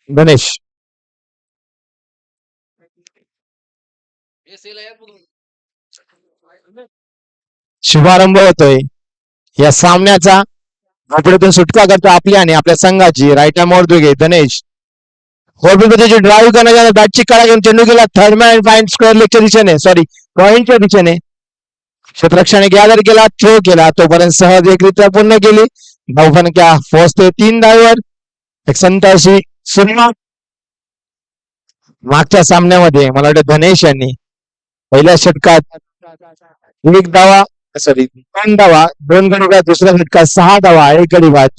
गणेश शुभारंभ होतोय या सामन्याचा. झोपडीतून सुटका करतो आपली आणि आपल्या संघाची. राईट हँड मोडतोय गणेश. त्याची ड्राईव्ह करण्याच्या बॅटची काळा घेऊन चेंडू गेला थर्ड मॅन फाईन स्क्वेअर लेगच्या दिशेने, सॉरी पॉइंटच्या दिशेने. क्षेत्ररक्षणे गॅदर केला, थ्रो केला, तोपर्यंत सहज एकरित्या पूर्ण केली. धावफलक्या पोहोचते 3 धावेवर. एक संताशी सुरुवात. मागच्या सामन्यामध्ये मला वाटतं गणेश यांनी पहिल्या षटकात 1 धावा, सॉरी 2 धावा, 2 गडी बाद, दुसऱ्या षटकात 6 धावा, 1 गडी बाद,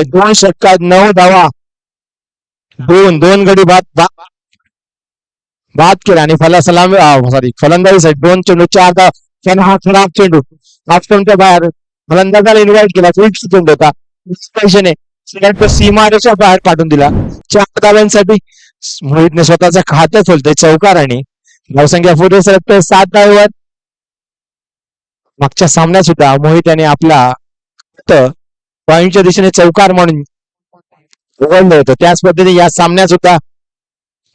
2 षटकात 9 धावा, 2 गडी बाद केला आणि फलंदाजीसाठी 2 चेंडू 4 धावा. त्याने हा खराब चेंडू ऑफस्टंपच्या बाहेर फलंदाजाला इन्व्हाइट केला. चेंडू होता पैशाने सीमारेषा बाहेर पाठवून दिला. 4 धाव्यांसाठी मोहितने स्वतःचा खातं खोलते चौकार आणि धावसंख्या पुढे सरकते 7 धावेवर. मागच्या सामन्यात सुद्धा मोहित याने आपला पॉइंटच्या दिशेने चौकार म्हणून उघडलं होतं. त्याच पद्धतीने या सामन्यात सुद्धा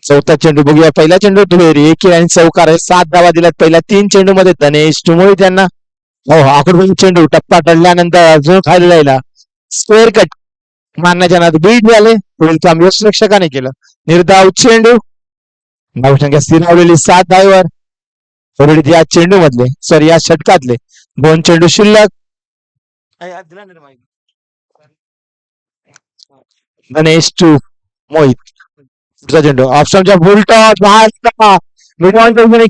चौथा चेंडू बघूया. पहिला चेंडू दुहेरी, एक आणि चौकार, 7 धावा दिल्यात पहिल्या 3 चेंडू मध्ये. गणेश मोहित यांना आकडून चेंडू टप्पा टळल्यानंतर अजून खाली राहिला. स्क्वेअर कट मारण्याच्या नाद बीट झाले. पुढील काम यष्टिरक्षकाने केलं. निर्धाव चेंडू, धावसंख्या स्थिरावलेली 7 धावेवर. पुढील या चेंडू मधले, सॉरी या षटकातले 2 चेंडू शिल्लक. गणेश टू मोहित. पुढचा चेंडू ऑप्शनच्या फुलटॉस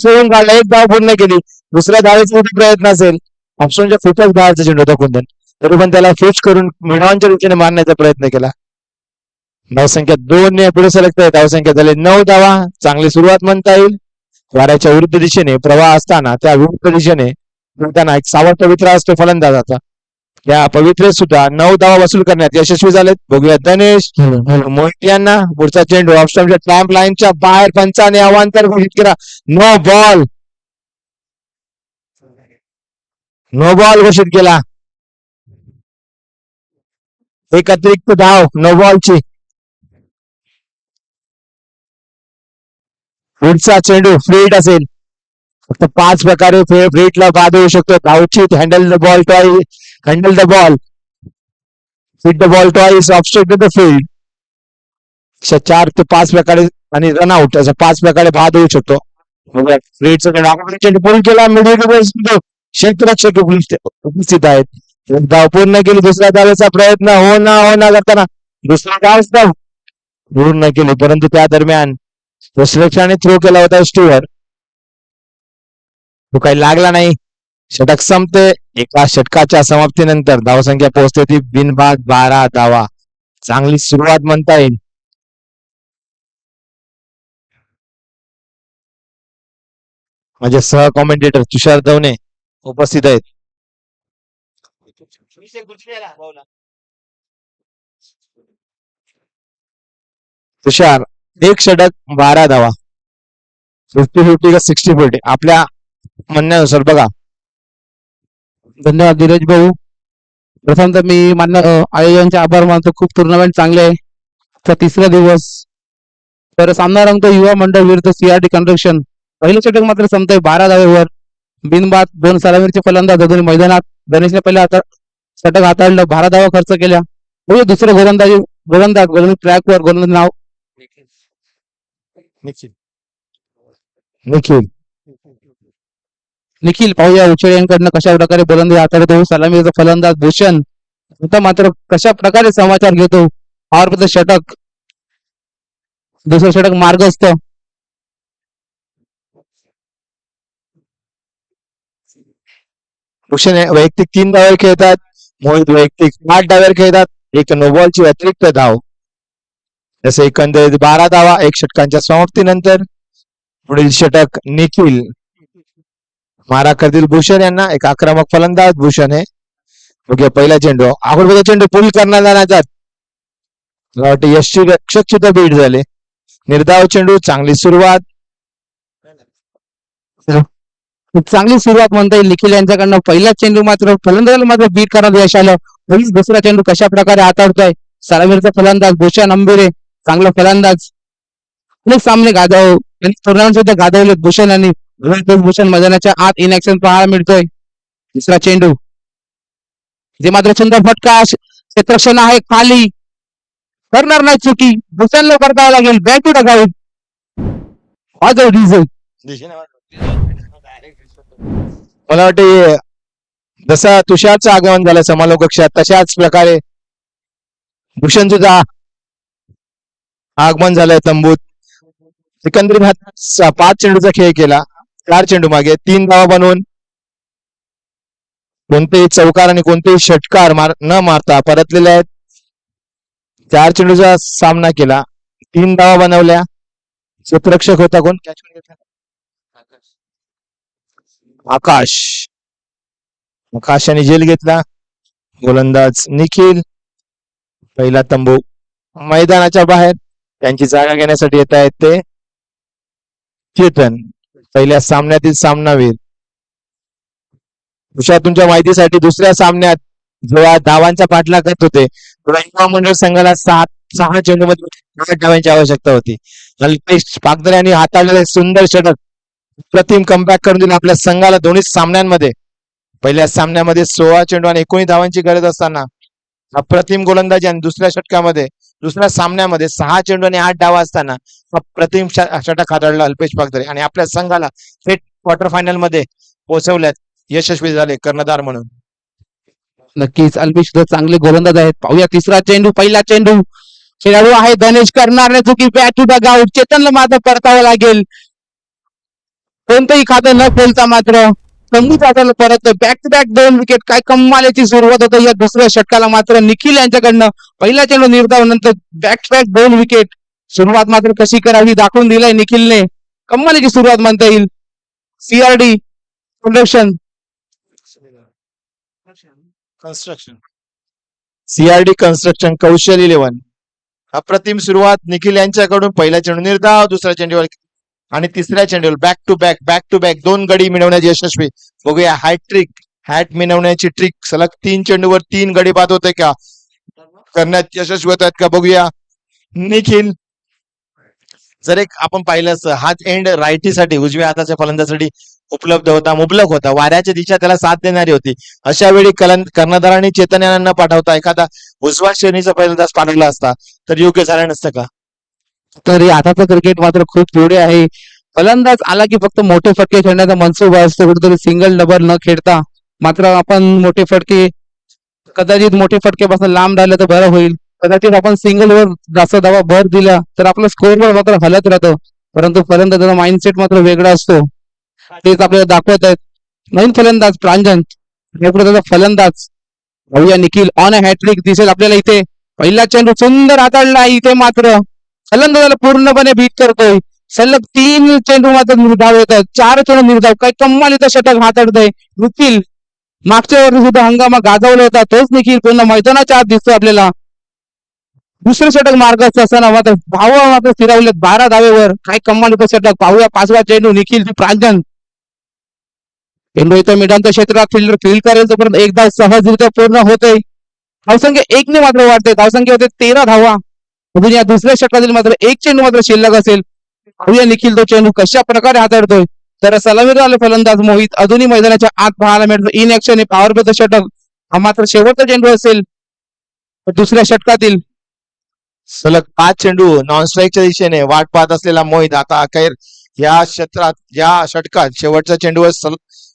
खेळून काढला. 1 धाव पूर्ण केली. दुसऱ्या धावेचा प्रयत्न असेल. ऑप्शनच्या खूपच बाहेरचा चेंडू होता कुंदन, तरी पण त्याला फिच करून मिडॉनच्या दिशेने मारण्याचा प्रयत्न केला. धावसंख्या 2 ने पुढे सरकते. धावसंख्या झाली 9 धावा. चांगली सुरुवात म्हणता येईल. वाऱ्याच्या विरुद्ध दिशेने प्रवाह असताना त्या विरुद्ध दिशेने एक सावध पवित्रा असतो फलंदाजाचा. या पवित्रेत सुद्धा 9 धावा वसूल करण्यात यशस्वी झालेत. बघूया गणेश मोहित यांना. पुढचा चेंडू ऑफस्टंपच्या ट्रॅम्प लाईनच्या बाहेर पंचाने अवांतर घोषित केला. नो बॉल घोषित केला. एक अतिरिक्त धाव नो बॉलची. पुढचा चेंडू फ्रीट असेल. फक्त 5 प्रकारे फ्रीटला बाद होऊ शकतो. धावचित, handle the ball twice, handle the ball, hit the ball twice, obstruct the field. 4 ते 5 प्रकारे आणि रनआउट अशा 5 प्रकारे बाद होऊ शकतो. फ्रीटचा चेंडू पूर्ण केला. मिडल क्षेत्ररक्षक उपस्थित आहेत. धाव पूर्ण केली. दुसऱ्या धावेचा प्रयत्न हो ना करताना दुसरा धाव पूर्ण केली, परंतु त्या दरम्यान यष्टिरक्षकाने थ्रो केला होता स्टीवर. तो काही लागला नाही. षटक संपते. एका षटकाच्या समाप्तीनंतर धावसंख्या पोहोचते ती बिनबाद 12 धावा. चांगली सुरुवात म्हणता येईल. माझे सह कॉमेंटेटर तुषार दवणे उपस्थित आहेत. तुषार, 1 षटक 12 धावा, 50-50 का 60-40 आपल्या म्हणण्यानुसार बघा. धन्यवाद धीरज भाऊ. प्रथमतः मी मान्य आयोजकांचे आभार मानतो. खूप टुर्नामेंट चांगले आहे. तर 3रा दिवस तर सामना रंगतो युवा मंडळ विरुद्ध सीआरटी कन्स्ट्रक्शन. पहिलं षटक मात्र संपतंय 12 धावेवर. बिनबाद 2 सलामीचे फलंदाज दोन्ही मैदानात. गणेशने पहिला षटक हाताळलं, 12 धावा खर्च केल्या. दुसरं गोलंदाज ट्रॅकवर गोलंदाज नाव निखिल. पाहूया उचळे यांकडनं कशा प्रकारे गोलंदाजी हाताळतो. सलामीचा फलंदाज भूषण मात्र कशा प्रकारे समाचार घेतो. पॉवर षटक, दुसरं षटक मार्गस्थ. भूषण वैयक्तिक 3 धावेवर खेळतात. मोहित वैयक्तिक 8 धावेवर खेळतात. 1 नो बॉलची अतिरिक्त धाव. जसे एकंदरीत 12 धावा 1 षटकांच्या समाप्तीनंतर. पुढील षटक निखिल मारा करतील भूषण यांना. एक आक्रमक फलंदाज भूषण आहे. ओके, पहिला चेंडू अगोदरचा चेंडू पुल करण्यात जाणार. यष्टिरक्षक सुद्धा बीट झाले. निर्धाव चेंडू, चांगली सुरुवात. चांगली सुरुवात म्हणता येईल निखिल यांच्याकडनं. पहिला चेंडू मात्र फलंदाजाला मात्र बीट करण्यात यश आलं. दुसरा चेंडू कशा प्रकारे हाताळतोय सलामीचा फलंदाज भूषण अंबिरे. चांगला फलंदाज अनेक सामने गाजव टुर्नामेंट सुद्धा गाजवले भूषण आणि भूषण मैदानाच्या आत इनॅक्शन पाहायला मिळतोय. दुसरा चेंडू जे मात्र सुंदर फटका क्षेत्रक्षण आहे खाली करणार नाही चुकी भूषणला करता लागेल बॅक टू द गाईड वाजव डीझल. मला वाटते जसा तुषारचं आगमन झालं समालोक कक्षात तशाच प्रकारे भूषण सुद्धा आगमन झालंय तंबूत. एकंदरीत हा 5 चेंडूचा खेळ केला. 4 चेंडू मागे 3 धावा बनवून कोणतेही चौकार आणि कोणतेही षटकार न मारता परतलेले आहेत. 4 चेंडूचा सामना केला. 3 धावा बनवल्या. क्षेत्ररक्षक होता कोण? आकाश. आकाशाने झेल घेतला. गोलंदाज निखिल. पहिला तंबू मैदानाच्या बाहेर. त्यांची जागा घेण्यासाठी येत आहेत ते चेतन. पहिल्या सामन्यातील सामनावीर. तुषार तुमच्या माहितीसाठी दुसऱ्या सामन्यात जेव्हा धावांचा पाठलाग करत होते युवा मंडळ संघाला 6 चेंडूमध्ये 8 धावांची आवश्यकता होती. अल्पेश पागदरे यांनी हाताळलेले सुंदर षटक प्रतिम कमबॅक करून दिले आपल्या संघाला. दोन्ही सामन्यांमध्ये पहिल्या सामन्यामध्ये 16 चेंडू आणि 19 धावांची गरज असताना अप्रतिम गोलंदाजी आणि दुसऱ्या सामन्यामध्ये 6 चेंडू आणि 8 धावा असताना अप्रतिम षटक हाताळला अल्पेश पागदरे आणि आपल्या संघाला थेट क्वार्टर फायनल मध्ये पोहोचवल्यात. यशस्वी झाले कर्णधार म्हणून. नक्कीच अल्पेश चांगले गोलंदाज आहेत. पाहूया तिसरा चेंडू. पहिला चेंडू खेळाडू आहे धनेश करणार नाही चुकी बॅट टू द गाऊट. चेतनला मात्र परतावं लागेल. कोणतंही खातं न खेळता मात्र संगीत वाटायला परत बॅक टू बॅक 2 विकेट. काय कमालीची सुरुवात होते या दुसऱ्या षटकाला मात्र निखिल यांच्याकडनं. पहिला चेंडू निर्धाव नंतर बॅक टू बॅक 2 विकेट. सुरुवात मात्र कशी करावी दाखवून दिलाय निखिलने. कमालीची सुरुवात म्हणता येईल. सीआरडी कन्स्ट्रक्शन सीआरडी कन्स्ट्रक्शन कौशल 11. अप्रतिम सुरुवात निखिल यांच्याकडून. पहिला चेंडू निर्धाव. दुसऱ्या चेंडूवर आणि तिसऱ्या चेंडूवर बॅक टू बॅक 2 गडी मिळवण्याची यशस्वी. बघूया हॅट मिळवण्याची ट्रिक. सलग 3 चेंडूवर 3 गडी बाद होते का करण्यात यशस्वी होत आहेत का बघूया. निखिल जर एक आपण पाहिलं असतं हाच एंड रायटीसाठी उजव्या हाताच्या फलंदाजासाठी उपलब्ध होता. मुबलक होता. वाऱ्याची दिशा त्याला साथ देणारी होती. अशा वेळी कर्णधारांनी चेतन यांना न पाठवता एखादा उजवा श्रेणीचा फलंदाज पाठवला असता तर योग्य झालं नसतं का. तरी आताचं क्रिकेट मात्र खूप पुढे आहे. फलंदाज आला की फक्त मोठे फटके खेळण्याचा मनसुबा असतो. कुठेतरी सिंगल डबल न खेळता मात्र आपण मोठे फटके कदाचित मोठे फटकेपासून लांब राहिले तर बरं होईल. कदाचित आपण सिंगल वर जास्त धावा भर दिला तर आपला स्कोर वर मात्र हलत राहतो. परंतु फलंदाजाचा माइंडसेट मात्र वेगळा असतो. तेच आपल्याला दाखवत आहेत. नवीन फलंदाज प्रांजन त्याचा फलंदाज भैया निखिल ऑन अ हॅट्रिक दिसेल आपल्याला इथे. पहिला चेंडू सुंदर हाताळला. इथे मात्र फलंदाजाला पूर्णपणे बीट करतोय. सलग 3 चेंडू मात्र निर्धाव येत आहेत. 4 चेंडू निर्धाव. काही कमालीचा षटक हाताळतोय निखिल. मागच्या वर्षी सुद्धा हंगामा गाजवला होता तोच निखिल पुन्हा मैदानाच्या आत दिसतो आपल्याला. दुसरं षटक मार्गाचं असताना मात्र धावा मात्र फिरवलेत 12 धावेवर. काय कमालीचा षटक. पाहूया 5वा चेंडू निखिल प्रांजन. चेंडू इथं मिडांच्या क्षेत्रात फिल्डर फील्ड करेल तोपर्यंत एकदा सहजरित्या पूर्ण होते. धावसंख्या 1 ने मात्र वाढते. धावसंख्या होते 13 धावा. अजून या दुसऱ्या षटकातील मात्र 1 चेंडू मात्र शिल्लक असेल. पाहूया निखिल तो चेंडू कशा प्रकारे हाताळतोय. तर सलामीर आले फलंदाज मोहित अजूनही मैदानाच्या आत पाहायला मिळतो. इन ऍक्शन पॉवर प्लेचं षटक हा मात्र शेवटचा चेंडू असेल दुसऱ्या षटकातील. सलग 5 चेंडू नॉन स्ट्राईकच्या दिशेने वाट पाहत असलेला मोहित आता अखेर या षटकात शेवटच्या चेंडूवर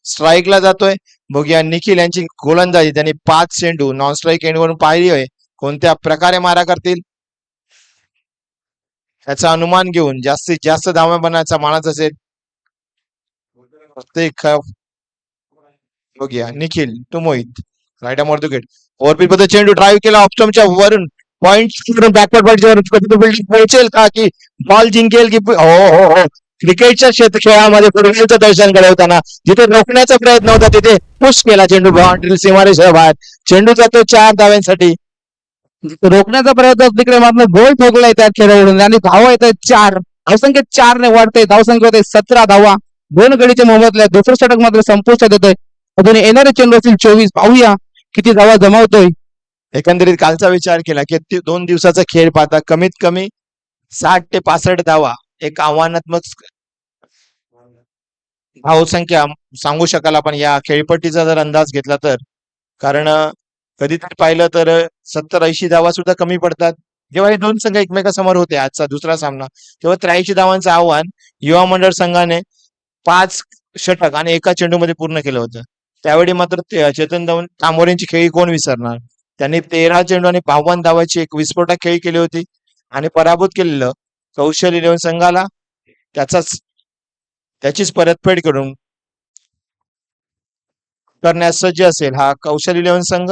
स्ट्राईकला जातोय. बघूया निखिल यांची गोलंदाजी. त्यांनी 5 चेंडू नॉन स्ट्राईक एंडवरून पाहिली आहे. कोणत्या प्रकारे मारा करतील याचा अनुमान घेऊन जास्तीत जास्त धावा बनण्याचा मानस असेल प्रत्येक. बघूया Nikhil to Mohit right arm wicket. Overpitch मध्ये चेंडू ड्राईव्ह केला ऑप्शनच्या वरून पॉइंट बॅकवर्ड पॉईंट पोहोचेल का की बॉल जिंकेल की हो क्रिकेटच्या खेळामध्ये फुटबॉलचं दर्शन घडवताना जिथे रोखण्याचा प्रयत्न होता तिथे पुश केला चेंडू बाउंड्री सीमारेषेच्या बाहेर. चेंडू जातो 4 धाव्यांसाठी. रोखण्याचा प्रयत्न तिकडे मात्र गोल ठोकलाय त्या खेळाडून आणि धावा येत आहेत 4. धावसंख्या 4 ने वाढते. धावसंख्या होते 17 धावा. 2 गडीच्या मोबदल्यात दुसरं षटक मात्र संपुष्टात येतोय. अजून येणारे चेंडू असतील 24. पाहूया किती धावा जमावतोय. एकंदरीत कालचा विचार केला की 2 दिवसाचा खेळ पाहता कमीत कमी 60 ते 65 धावा, एक आव्हानात्मक धावसंख्या सांगू शकाल आपण या खेळपट्टीचा जर अंदाज घेतला तर. कारण कधीतरी पाहिलं तर 70-80 धावा सुद्धा कमी पडतात. जेव्हा हे दोन संघ एकमेकांसमोर होते आजचा दुसरा सामना, तेव्हा 83 धावांचं आव्हान युवा मंडळ संघाने 5 षटक आणि एका चेंडूमध्ये पूर्ण केलं होतं. त्यावेळी मात्र चेतन तांबोरेंची खेळी कोण विसरणार. त्यांनी 13 चेंडू आणि 52 धावाची एक विस्फोटक खेळी केली होती आणि पराभूत केलेलं कौशल इलेव्हन संघाला त्याचीच परतफेड करून करण्यास सज्ज असेल हा कौशल इलेव्हन संघ.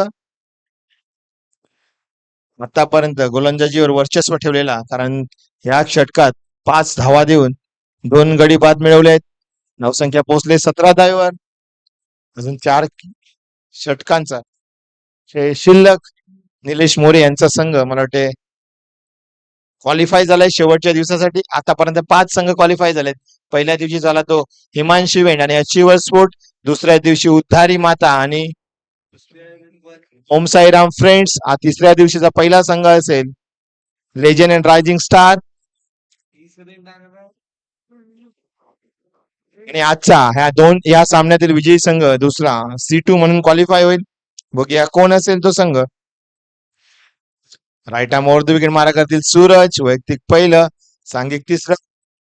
आतापर्यंत गोलंदाजीवर वर्चस्व ठेवलेला, कारण या षटकात 5 धावा देऊन 2 गडी बाद मिळवले आहेत. धावसंख्या पोहोचले 17 धावेवर. अजून 4 षटकांचा शिल्लक. निलेश मोरे यांचा संघ मला वाटते क्वालिफाय झालाय शेवटच्या दिवसासाठी. आतापर्यंत 5 संघ क्वालिफाय झालेत. पहिल्या दिवशी झाला तो हिमांशू इव्हेंट आणि अचिव्हर स्पोर्ट. दुसऱ्या दिवशी उद्धारी माता आणि ओम साईराम फ्रेंड्स. तिसऱ्या दिवशीचा पहिला संघ असेल लेजंड अँड रायझिंग स्टार. आणि आजचा या सामन्यातील विजयी संघ दुसरा C2 म्हणून क्वालिफाय होईल. बघूया कोण असेल तो संघ. Right arm over the wicket मारा करतील सूरज. वैयक्तिक पहिलं, सांघिक तिसरं.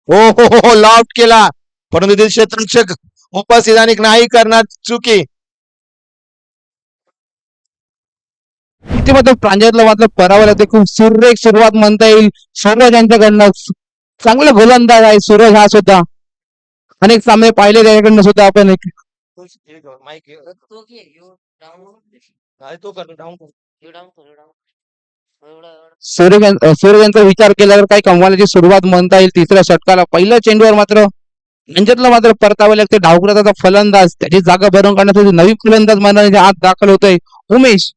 हो हो हो लॉफ्ट केला, परंतु ते क्षेत्ररक्षक उपस्थित आणि नाही करणार चुकी. इथे मात्र प्रांजळला मात्र पराभव लागते. खूप सुरेख सुरुवात म्हणता येईल सूरज यांच्याकडनं. चांगला गोलंदाज आहे सूरज हा सुद्धा. अनेक सामने पाहिले त्याच्याकडनं सुद्धा आपण. सूरज यांचा विचार केल्यावर काही कमवायची सुरुवात म्हणता येईल तिसऱ्या षटकाला. पहिल्या चेंडूवर मात्र यांच्यातला मात्र परतावे लागते. डावकृताचा फलंदाज त्याची जागा भरून काढण्यासाठी नवीन फलंदाज मैदानाच्या आत दाखल होतोय उमेश.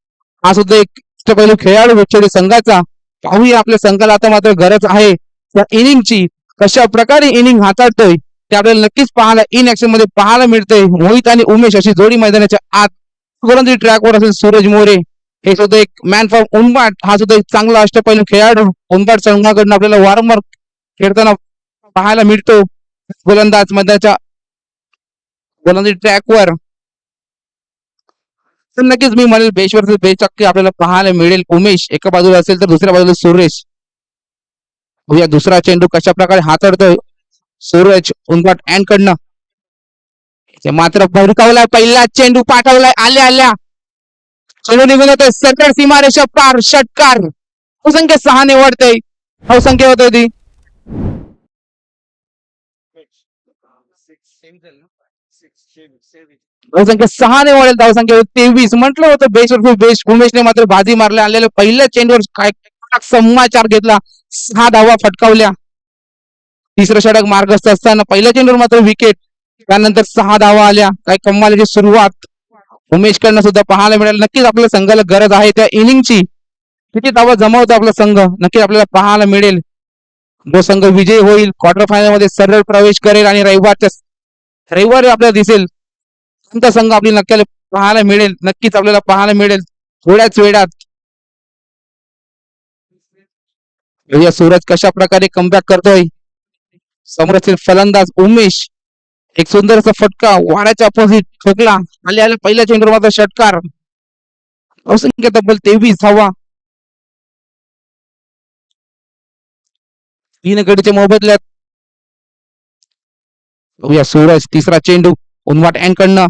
हा सुद्धा एक पहिला खेळाडू विच्छेदी संघाचा. पाहूया आपल्या संघाला आता मात्र गरज आहे त्या इनिंगची. कशा प्रकारे इनिंग हाताळतोय ते आपल्याला नक्कीच पाहायला इन ऍक्शन मध्ये पाहायला मिळतंय. मोहित आणि उमेश अशी जोडी मैदानाच्या आत. गोलंदाजी ट्रॅकवर असेल सूरज मोरे. हे सुद्धा एक मॅन फ्रॉम उंबाट. हा सुद्धा एक चांगला अष्टपैलू खेळाडू उंबाट संघाकडून आपल्याला वारंवार खेळताना पाहायला मिळतो. गोलंदाज मैदानाच्या गोलंदाजी ट्रॅकवर. तर नक्कीच मी म्हणेल बेश वर्सेस बेश टक्के आपल्याला पाहायला मिळेल. उमेश एका बाजूला असेल तर दुसऱ्या बाजूला सुरेश. या दुसरा चेंडू कशा प्रकारे हाताळतोय सूरज उंबाट अँड कडनं. मात्र भडकावलाय पहिला चेंडू पाठवलाय आल्या चेंडू निघून येतोय सरकार सीमारेषा पार. षटकार धावसंख्या 6 निवडते. धावसंख्या होते ती धावसंख्या 6 निवडेल. धावसंख्या 23. म्हटलं होतं बेश वर्सेस बेश. उमेशने मात्र बाजी मारल्या. आलेल्या पहिल्या चेंडूवर काय समाचार घेतला. 6 धावा फटकावल्या. तिसरं षटक मार्गस्थ असताना पहिल्या चेंडूवर मात्र विकेट. त्यानंतर 6 धावा आल्या. काय कमालीची सुरुवात उमेशकडनं सुद्धा पाहायला मिळालं. नक्कीच आपल्या संघाला गरज आहे त्या इनिंगची. किती धावा जमावतो आपला संघ नक्कीच आपल्याला पाहायला मिळेल. जो संघ विजय होईल क्वार्टर फायनल मध्ये सरळ प्रवेश करेल आणि रविवारी आपल्याला दिसेल कोणता संघ आपली नक्की पाहायला मिळेल. नक्कीच आपल्याला पाहायला मिळेल थोड्याच वेळात. सूरज कशा प्रकारे कमबॅक करतोय. समोर असतील फलंदाज उमेश. एक सुंदरसा फटका वाड्याच्या अपोजिट ठोकला. आल्या पहिल्या चेंडूवर मात्र षटकार. धावसंख्या तब्बल 23 धावा. 3 गडीच्या मोबदल्यात. सूरज तिसरा चेंडू उनवाट अँड कडनं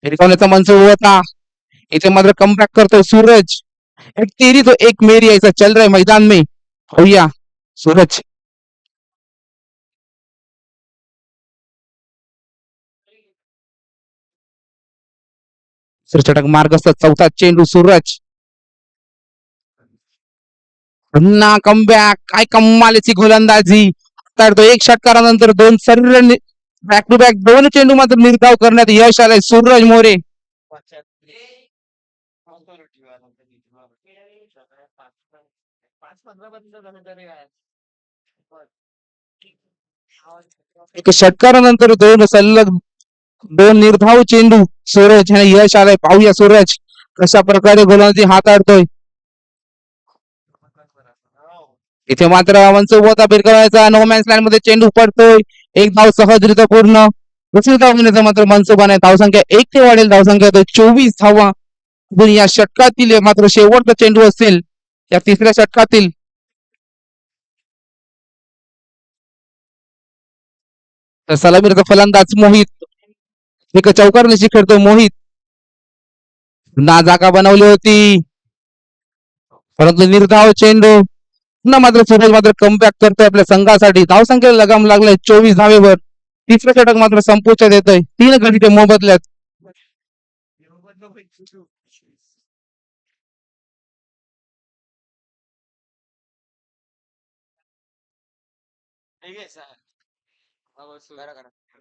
रिकावण्याचा मंच होता. इथे मात्र कमबॅक करतोय सूरज. एक तेरी तो एक मेरी ऐसा चल रहा है मैदान में. होया सूरज. षटक मार्गस्थ. चौथा चेंडू सूरज. पुन्हा कमबॅक. काय कमालीची गोलंदाजी. तर एक षटकारानंतर 2 सरळ बॅक टू बॅक 2 चेंडू मात्र निर्धाव करण्यात यश आलंय सूरज मोरे. एक षटकारानंतर 2 सलग 2 निर्धाव चेंडू सूरज ह्याने यश आलंय. पाहूया सूरज कशा प्रकारे गोलंदाजी हाताळतोय. इथे मात्र मनसुख होता भिरकवायचा नो मॅन्स लँड मध्ये चेंडू पडतोय. एक धाव सहजरित्या पूर्ण. दुसरी धाव घेण्याचा मात्र मनसुख आहे. धावसंख्या 1 ते वाढेल. धावसंख्या 24 धावा. पण या षटकातील मात्र शेवटचा चेंडू असेल या तिसऱ्या षटकातील. तर सलामीचा फलंदाज मोहित एक चौकार निशी खेळतोय. मोहित ना जागा बनवली होती परंतु निर्धाव चेंडू पुन्हा मात्र सूरज मात्र कमबॅक करतोय आपल्या संघासाठी. धावसंख्येला लगाम लागलाय 24 धावेवर. तिसरं षटक मात्र संपुष्टात येतोय. 3 गडीचे मोबदल्यात.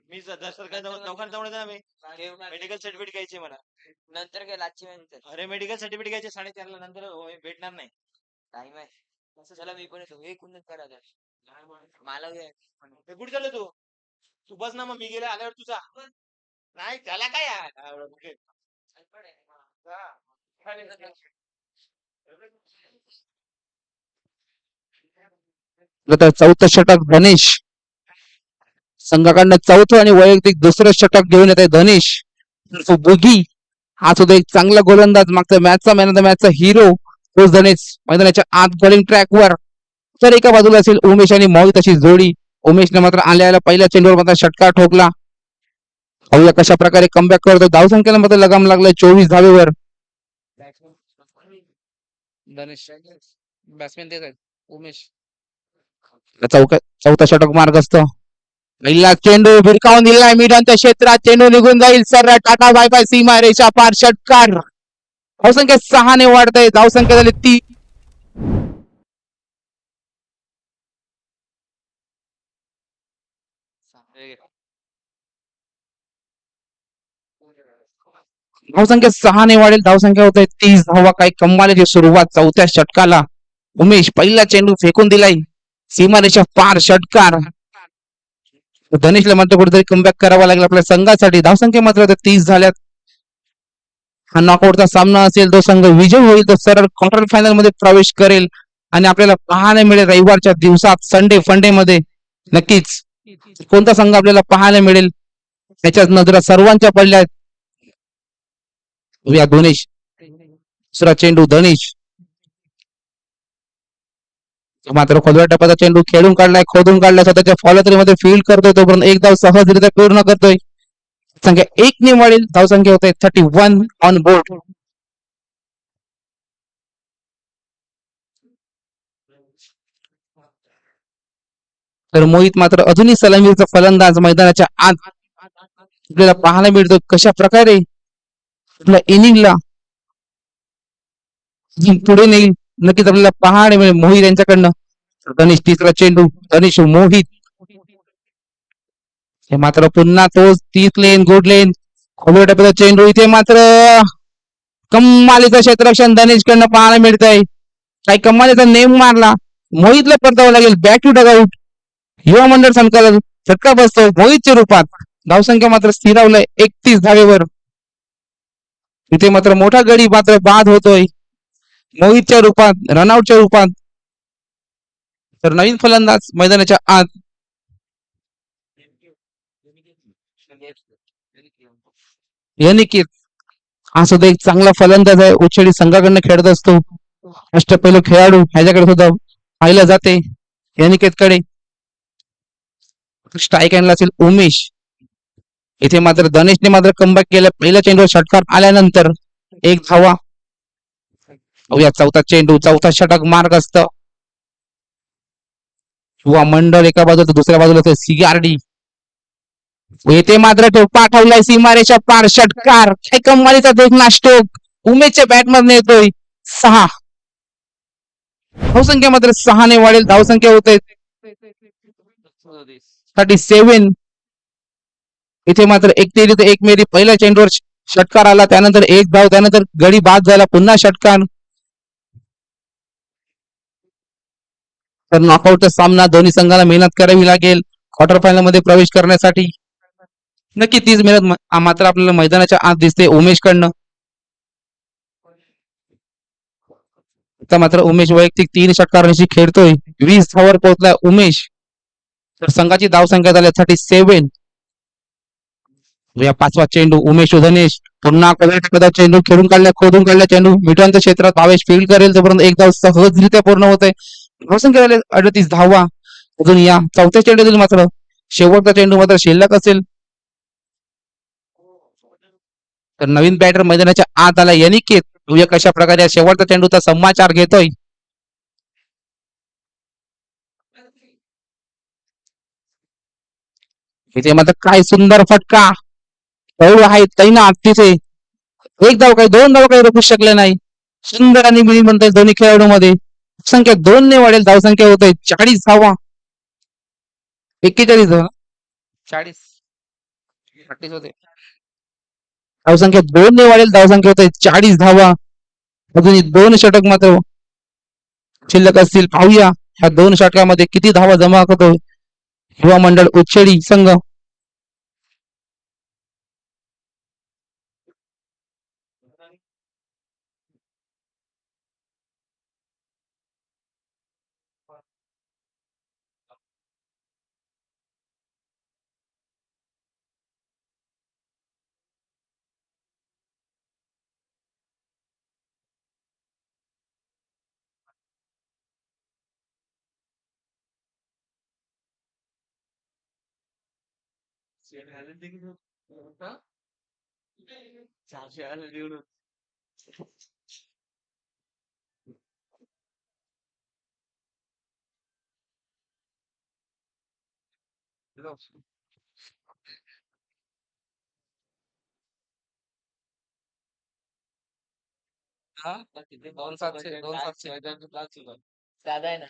मी दवाखान्यात जाऊन येतो ना मी. मेडिकल सर्टिफिकेट घ्यायची मला. नंतर काय लाची नंतर अरे मेडिकल सर्टिफिकेट घ्यायचे 4:30 ला. नंतर भेटणार नाही. टाइम आहे. चला मी पण येतो. हे कुणच करा मला घे. हे कुठे चाललो तू? तू बस ना मग मी गेला आल्यावर तुझा. नाही त्याला काय यार. तर चौथं षटक धनेश संघाकडनं चौथं आणि वैयक्तिक दुसरं षटक घेऊन येत आहे धनेश. बुगी हा सुद्धा एक चांगला गोलंदाज. मागचा मॅचचा मॅन ऑफ द मॅचचा हिरो तोच धनेश. मैदानाच्या आत बॉलिंग ट्रॅकवर. तर एका बाजूला असेल उमेश आणि मोहित अशी जोडी. उमेशने मात्र आल्याला पहिल्या चेंडूवर मात्र षटकार ठोकला. पाहूया कशा प्रकारे कमबॅक करतो. धावसंख्येला मात्र लगाम लागलाय 24 धावेवर. धनेश बॅट्समॅन देत आहेत उमेश. चौथा षटक मार्ग असतो. पहिला चेंडू भिरकावून दिलाय मिडांच्या क्षेत्रात. चेंडू निघून जाईल सर टाटा बाय बाय सीमा रेषा पार. षटकार. धावसंख्या 6 ने वाढतंय. धावसंख्या झाली 3. धावसंख्या 6 ने वाढेल. धावसंख्या होत आहे 30 धावा. काही कमालीची सुरुवात चौथ्या षटकाला. उमेश पहिला चेंडू फेकून दिलाय सीमारेषा पार. षटकार. धनेशला मात्र कुठेतरी कमबॅक करावा लागला आपल्या संघासाठी. धावसंख्या मात्र 30 झाल्यात. हा नॉकआउटचा सामना असेल. जो संघ विजय होईल तो सरळ क्वार्टर फायनल मध्ये प्रवेश करेल आणि आपल्याला पाहायला मिळेल रविवारच्या दिवसात संडे फंडे मध्ये. नक्कीच कोणता संघ आपल्याला पाहायला मिळेल त्याच्याच नजरा सर्वांच्या पडल्या आहेत. धनेश दुसरा चेंडू धनेश मात्र खोलव्या टप्प्याचा चेंडू खेळून काढलाय. खोदून काढलाय. स्वतःच्या फॉलोथ्रीमध्ये फील्ड करतोय. तोपर्यंत एक धाव सहजरित्या पूर्ण करतोय. संख्या 1 ने वाढेल. धावसंख्या होते 31 ऑन बोर्ड. तर मोहित मात्र अजूनही सलामीचा फलंदाज मैदानाच्या आत आपल्याला पाहायला मिळतो. कशा प्रकारे आपल्या इनिंगला पुढे नेईल नक्कीच आपल्याला पाहायला मिळेल मोहित यांच्याकडनं. धनेश तिसरा चेंडू. धनेश मोहित हे मात्र पुन्हा तोच 30 लेन गुड लेन खोलव्या टप्प्याचा चेंडू. इथे मात्र कमालीचं क्षेत्ररक्षण धनेश कडनं पाहायला मिळत आहे. काही कमालीचा नेम मारला. मोहितला परतावं लागेल. Back to dugout. युवा मंडळ संकलन झटका बसतो मोहितच्या रूपात. धावसंख्या मात्र स्थिरावलंय 31 धावेवर. इथे मात्र मोठा गडी मात्र बाद होतोय मोहितच्या रूपात रनआउटच्या रूपात. तर नवीन फलंदाज मैदानाच्या आत. अनिकेत हा सुद्धा एक चांगला फलंदाज आहे. उछेडी संघाकडनं खेळत असतो. अष्टपैलू खेळाडू ह्याच्याकडे सुद्धा पाहिलं जाते. अनिकेतकडे स्ट्राईक हँडला असेल उमेश. इथे मात्र धनेशने मात्र कमबॅक केलं. पहिल्या चेंडूवर षटकार आल्यानंतर 1 धावा. या चौथा चेंडू. चौथा षटक मार्ग असत. युवा मंडळ एका बाजूला दुसऱ्या बाजूला सीआरडी. येथे मात्र तो पाठवलाय सीमारेषा पार. षटकार. कमालीचा देखना स्ट्रोक उमेशच्या बॅटमधून येतोय. 6. धावसंख्या मात्र 6 ने वाढेल. धावसंख्या होते 37. इथे मात्र 1 मेरी पहिल्या चेंडूवर षटकार आला. त्यानंतर 1 धाव. त्यानंतर गडी बाद झाला. पुन्हा षटकार. तर नॉकआउटचा सामना. दोन्ही संघाला मेहनत करावी लागेल क्वार्टर फायनल मध्ये प्रवेश करण्यासाठी. नक्की 30 मेहनत मात्र आपल्याला मैदानाच्या आत दिसते उमेश कडनं. तर मात्र उमेश वैयक्तिक 3 षटकारांशी खेळतोय. 20 धावांवर पोहोचलाय उमेश. तर संघाची धावसंख्या झाली 37. या 5वा चेंडू उमेश उधनेश पुन्हा कदा चेंडू खेळून काढल्या खोदून काढल्या चेंडू मिठांच्या क्षेत्रात भावेश फील्ड करेल तोपर्यंत एक धाव सहजरित्या पूर्ण होते. धावसंख्या झाली 38 धावा. अजून या 4थ्या चेंडूतील मात्र शेवटचा चेंडू मात्र शिल्लक असेल. तर नवीन बॅटर मैदानाच्या आत आला अनिकेत. तुझ्या कशा प्रकारे या शेवटचा चेंडूचा समाचार घेतोय. इथे मात्र काय सुंदर फटका खेळू आहे तैनात तिथे. एक धाव काही 2 धाव काही रोखू शकले नाही. सुंदर आणि मिळी म्हणतात दोन्ही खेळाडूमध्ये. संख्या 2 ने वाढेल. धावसंख्या होते 40 धावा. 41 धावा 40 38 होते. धावसंख्या 2 ने वाढेल. धावसंख्या होते 40 धावा. अजून 2 षटक मात्र शिल्लक असतील. पाहूया ह्या 2 षटकामध्ये किती धावा जमा करतोय युवा मंडळ उच्छेडी संघ. दादा आहे ना.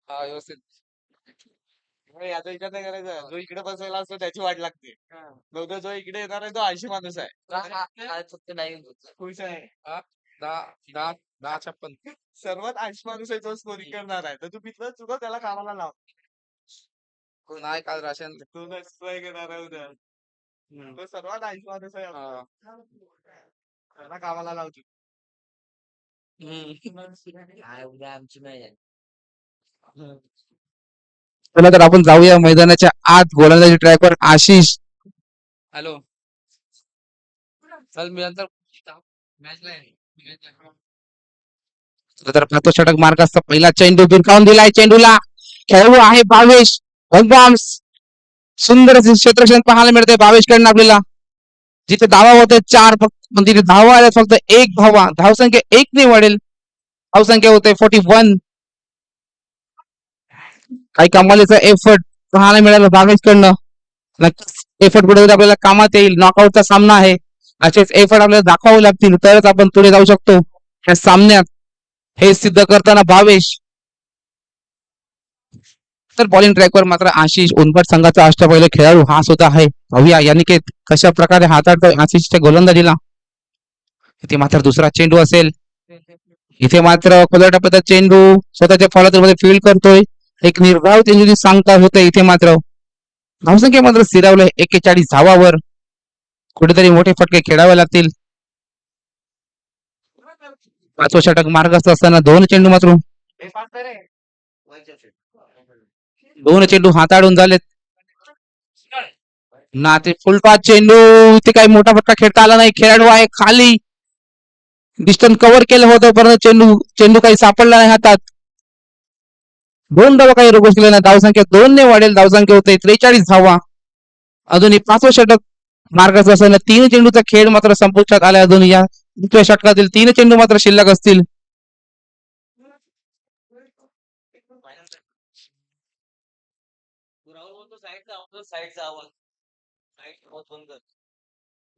हा व्यवस्थित. आता इकडे नाही करायचं. जो इकडे बसायला असतो त्याची वाट लागते. बहुधा जो इकडे येणार आहे तो 80 माणूस आहे. फक्त नाही होत. खुश आहे. 10-56 सर्वात 80 माणूस आहे तो स्कोरिंग करणार आहे. तर तू तिथलं चुका त्याला कामाला लाव. नाही काल राशन तू ट्राय करणार आहे उद्या. तो सर्वात 80 माणूस आहे आपला. त्याला कामाला लावतो. काय उद्या आमची मॅच आहे. चला तर आपण जाऊया मैदानाच्या आत. गोलंदाजी ट्रॅकवर आशिष. हॅलो चल मी नंतर मॅच तर 5 षटक मार्क असता. पहिला चेंडू भिरकावून दिलाय. चेंडूला खेळू आहे भावेश. एकदम सुंदर क्षेत्रक्षण पाहायला मिळते भावेशकडनं आपल्याला. जिथे धावा होते 4 फक्त पण तिथे धावा आल्या फक्त 1 धावा. धावसंख्या 1 ने वाढेल. धावसंख्या होते 41. काही कमालीचा एफर्ट पाहायला मिळाला भावेशकडनं. नक्कीच एफर्ट पुढे आपल्याला कामात येईल. नॉकआउटचा सामना आहे. असेच एफर्ट आपल्याला दाखवावे लागतील तरच आपण पुढे जाऊ शकतो या सामन्यात. हे सिद्ध करताना भावेश. तर बॉलिंग ट्रॅकवर मात्र आशिष उनबट संघाचा अष्टपैलू खेळाडू हा सुद्धा आहे. पाहूया अनिकेत कशा प्रकारे हाताळतोय आशिषच्या गोलंदाजीला. इथे मात्र दुसरा चेंडू असेल. इथे मात्र खुल्या टप्प्याचा चेंडू स्वतःच्या फॉलोमध्ये फील्ड करतोय. एक निर्धाव चेंडू सांगता होते. इथे मात्र धावसंख्या मात्र स्थिरावलंय 41 धावावर. कुठेतरी मोठे फटके खेळावे लागतील. 5वं षटक मार्गस्थ असताना 2 चेंडू मात्र 2 चेंडू हाताळून झालेत ना. ते फुलटॉस चेंडू इथे काही मोठा फटका खेळता आला नाही. खेळाडू आहे खाली. डिस्टन्स कव्हर केलं होतं परंतु चेंडू काही सापडला नाही हातात. 2 धावा काही रोखू शकले नाही. धावसंख्या 2 ने वाढेल. धावसंख्या होते 43 धावा. अजूनही 5वं षटक मार्गाचा असताना 3 चेंडूचा खेळ मात्र संपुष्टात आला. अजून या 5व्या षटकातील 3 चेंडू मात्र शिल्लक असतील. राहुल बोलतो साईडचा आवाज. साईड आवाज बंद कर.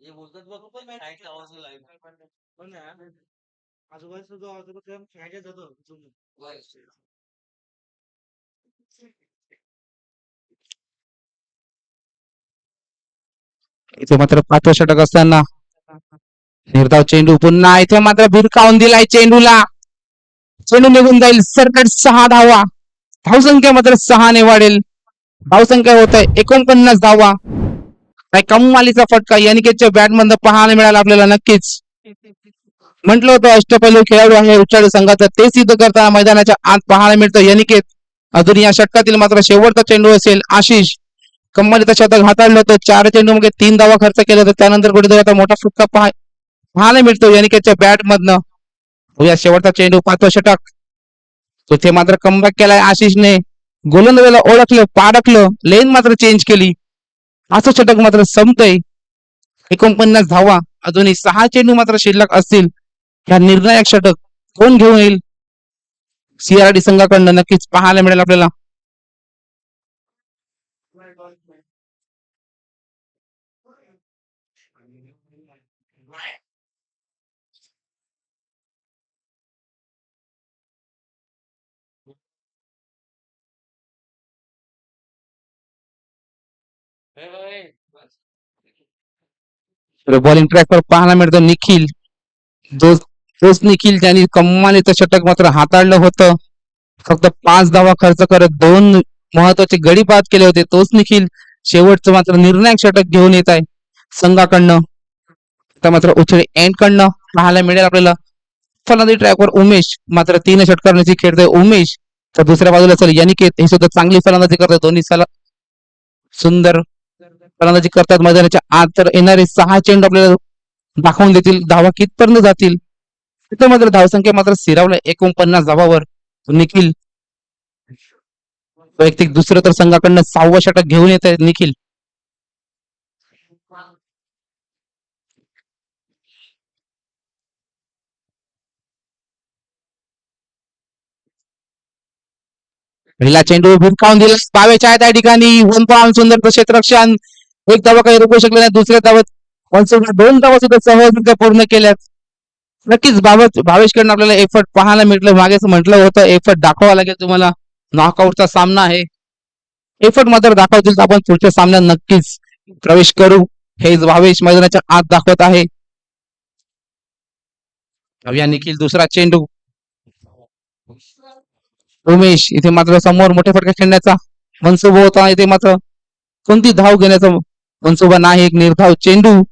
हे बोलतात बघ पण साईडचा आवाज लाईव्ह. आजूबाजूचा जो आवाज होतो त्या खेळायला जातो. इथे मात्र 5वं षटक असताना निर्धाव चेंडू पुन्हा इथे मात्र भिरकावून दिलाय चेंडूला. चेंडू निघून जाईल. सरकट 6 धावा. धावसंख्या मात्र 6 ने वाढेल. धावसंख्या होत आहे 49 धावा. काय कमालीचा फटका अनिकेतच्या बॅट मधून पाहायला मिळाला आपल्याला. नक्कीच म्हटलं होतं अष्टपैलू खेळाडू आहे उच्चाडी संघाचा, ते सिद्ध करताना मैदानाच्या आत पाहायला मिळतं अनिकेत. अजून या षटकातील मात्र शेवटचा चेंडू असेल आशिष. कम्मालीचं शतक हाताळलं होतं, 4 चेंडूमध्ये 3 धावा खर्च केला होता. त्यानंतर कुठेतरी आता मोठा फटका पाहायला मिळतो अनिकेतच्या बॅट मधनं. या शेवटचा चेंडू 5वं षटक. तिथे मात्र कमबॅक केलाय आशिषने. गोलंदाजाला ओळखलं, पाडकलं, लेन मात्र चेंज केली. 5वं षटक मात्र संपतंय. 49 धावा, अजूनही 6 चेंडू मात्र शिल्लक असतील. ह्या निर्णायक षटक कोण घेऊन येईल सीआरडी संघाकडनं नक्कीच पाहायला मिळेल आपल्याला. बॉलिंग ट्रॅकवर पाहायला मिळतो निखिल. तोच निखिल, त्यांनी कमालीचं षटक मात्र हाताळलं होतं. फक्त 5 धावा खर्च करत 2 महत्वाचे गडी बाद केले होते. तोच निखिल शेवटचं मात्र निर्णायक षटक घेऊन येत आहे संघाकडनं. आता मात्र उछळी एंड कडनं पाहायला मिळेल आपल्याला. फलंदाजी ट्रॅकवर उमेश मात्र 3 षटकारांची खेळतोय उमेश. तर दुसऱ्या बाजूला चल अनिकेत, हे सुद्धा चांगली फलंदाजी करतात. दोन्ही सुंदर फलंदाजी करतात मैदानाच्या आत. तर येणारे 6 चेंडू आपल्याला दाखवून देतील धावा कितपर्यंत जातील. तिथं मात्र धावसंख्या मात्र स्थिरावलाय 49 धावावर. निखिल वैयक्तिक दुसरं तर संघाकडनं 6वं षटक घेऊन येत आहे निखिल. पहिला चेंडू भिरकावून दिला बावेच्या त्या ठिकाणी. 1 पॉइंट सुंदर क्षेत्ररक्षण. एक धावा काही रोखू शकले नाही. दुसऱ्या धावत 2 धावा सुद्धा सहज पूर्ण केल्यात. नक्कीच भावेशकडनं आपल्याला एफर्ट पाहायला मिळलं. मागेच म्हटलं होतं एफर्ट दाखवावा लागेल तुम्हाला. नॉकआउटचा सामना आहे. एफर्ट मात्र दाखवतील तर आपण पुढच्या सामन्यात नक्कीच प्रवेश करू. हे भावेश मैदानाच्या आत दाखवत आहे. या निखिल दुसरा चेंडू. उमेश इथे मात्र समोर मोठे फटके खेळण्याचा मनसुबा होता. इथे मात्र कोणती धाव घेण्याचा मनसुबा नाही. एक निर्धाव चेंडू.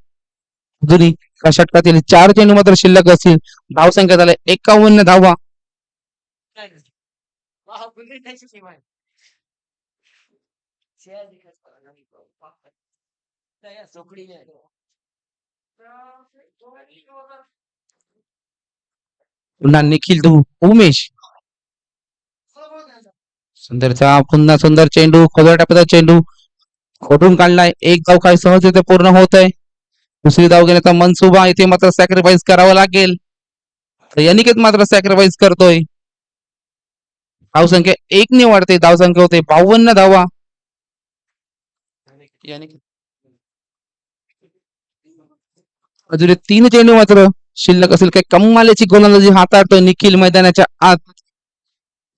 जुनी षटकातील 4 चेंडू मात्र शिल्लक असतील. धावसंख्या झाल्या 51 धावा. पुन्हा निखिल उमेश. सुंदरचा पुन्हा सुंदर चेंडू, खोबऱ्या टाकता चेंडू खोटून काढलाय. एक धाव काय सहज इथे पूर्ण होत आहे. दुसरी धाव घेण्याचा मनसुबा. इथे मात्र सॅक्रिफाईस करावा लागेल. अनिकेत मात्र सॅक्रिफाईस करतोय. धावसंख्या 1 ने वाढते. धावसंख्या होते 52 धावा. अजून 3 चेंडू मात्र शिल्लक असेल. काही कमालीची गोलंदाजी हाताळतोय निखिल मैदानाच्या आत.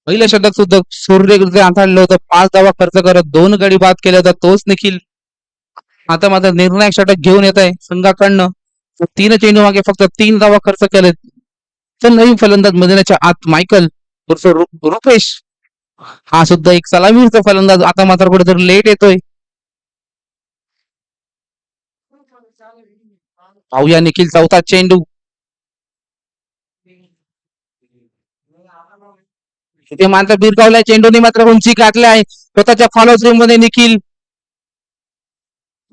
पहिलं षटक सुद्धा सूर्य हाताळलं होतं. 5 धावा खर्च करत 2 गडी बाद केले होता. तोच निखिल आता मात्र निर्णायक षटक घेऊन येत आहे संघाकडनं. 3 चेंडू मागे फक्त 3 धावा खर्च केलेत. तर नवीन फलंदाज मैदानाच्या आत मायकल रुपेश, हा सुद्धा एक सलामीचा फलंदाज आता मात्र कुठेतरी लेट येतोय. पाहूया निखिल चौथा चेंडू. इथे मात्र बिरकावलाय चेंडूने मात्र उंची गाठली आहे. स्वतःच्या फॉलो थ्रू मध्ये निखिल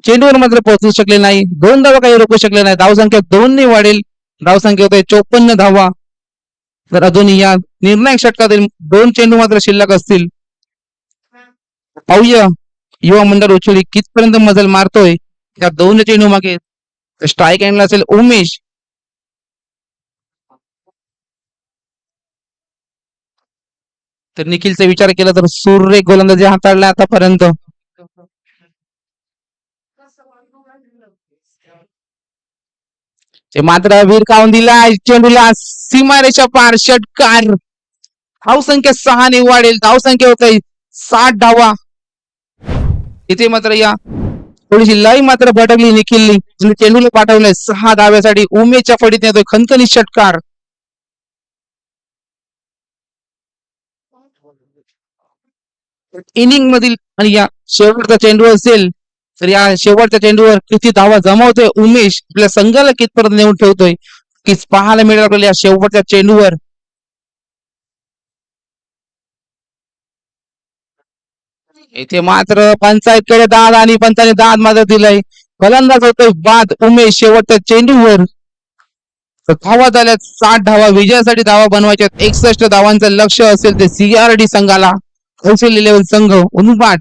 चेंडूवर मात्र पोहोचू शकले नाही. 2 धावा काही रोखू शकले नाही. धावसंख्या 2 ने वाढेल. धावसंख्या होते 54 धावा. तर अजूनही या निर्णायक षटकातील 2 चेंडू मात्र शिल्लक असतील. पाहूया युवा मंडळ उचली कितपर्यंत मजल मारतोय. या 2 चेंडू मागे स्ट्राईक एंडला असेल उमेश. तर निखिलचा विचार केला तर सूर्य गोलंदाजी हाताळला आतापर्यंत. मात्र वीरकावून दिला चेंडूला सीमारेषा पार षटकार. धावसंख्या 6 ने वाढेल. धावसंख्या होत 60 धावा. इथे मात्र या थोडीशी लय मात्र भटकली निखिलनी. चेंडूला पाठवलंय 6 धाव्यासाठी. उमेशच्या फडीत येतोय खणखणीत षटकार. इनिंग मधील आणि या शेवटचा चेंडू असेल तर या शेवटच्या चेंडूवर किती धावा जमावतोय उमेश, आपल्या संघाला कितपर्यंत नेऊन ठेवतोय कीच पाहायला मिळेल आपल्याला या शेवटच्या चेंडूवर. इथे मात्र पंचायतकडे दाद आणि पंचाने दाद मात्र दिलाय. फलंदाज होतोय बाद उमेश शेवटच्या चेंडूवर. तर धावा झाल्यात 60 धावा. विजयासाठी धावा बनवायच्यात 61 धावांचं लक्ष असेल ते सीआरडी संघाला. कौशल्य लेवल संघ उन्माट.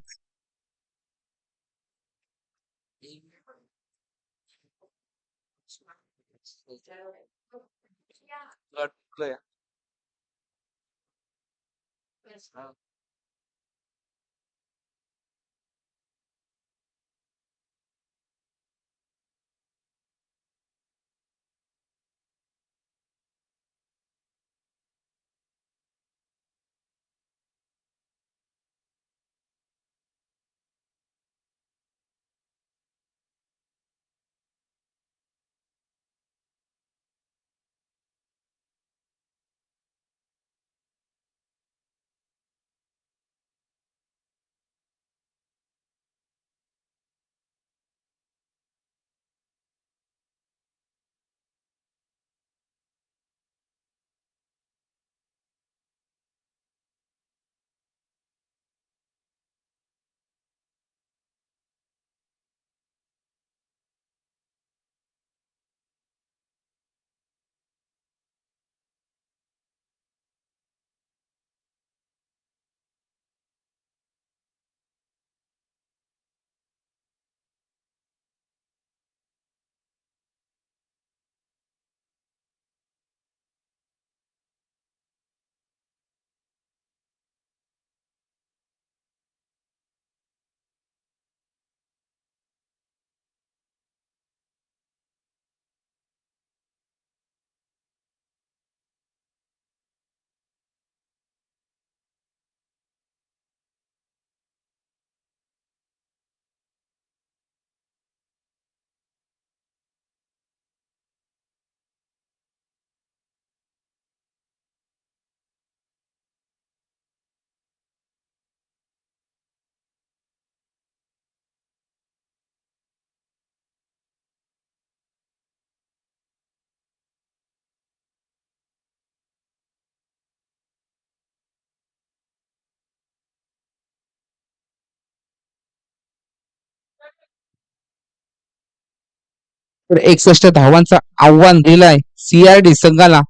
तर 61 धावांचं आव्हान दिलाय सीआरडी संघाला.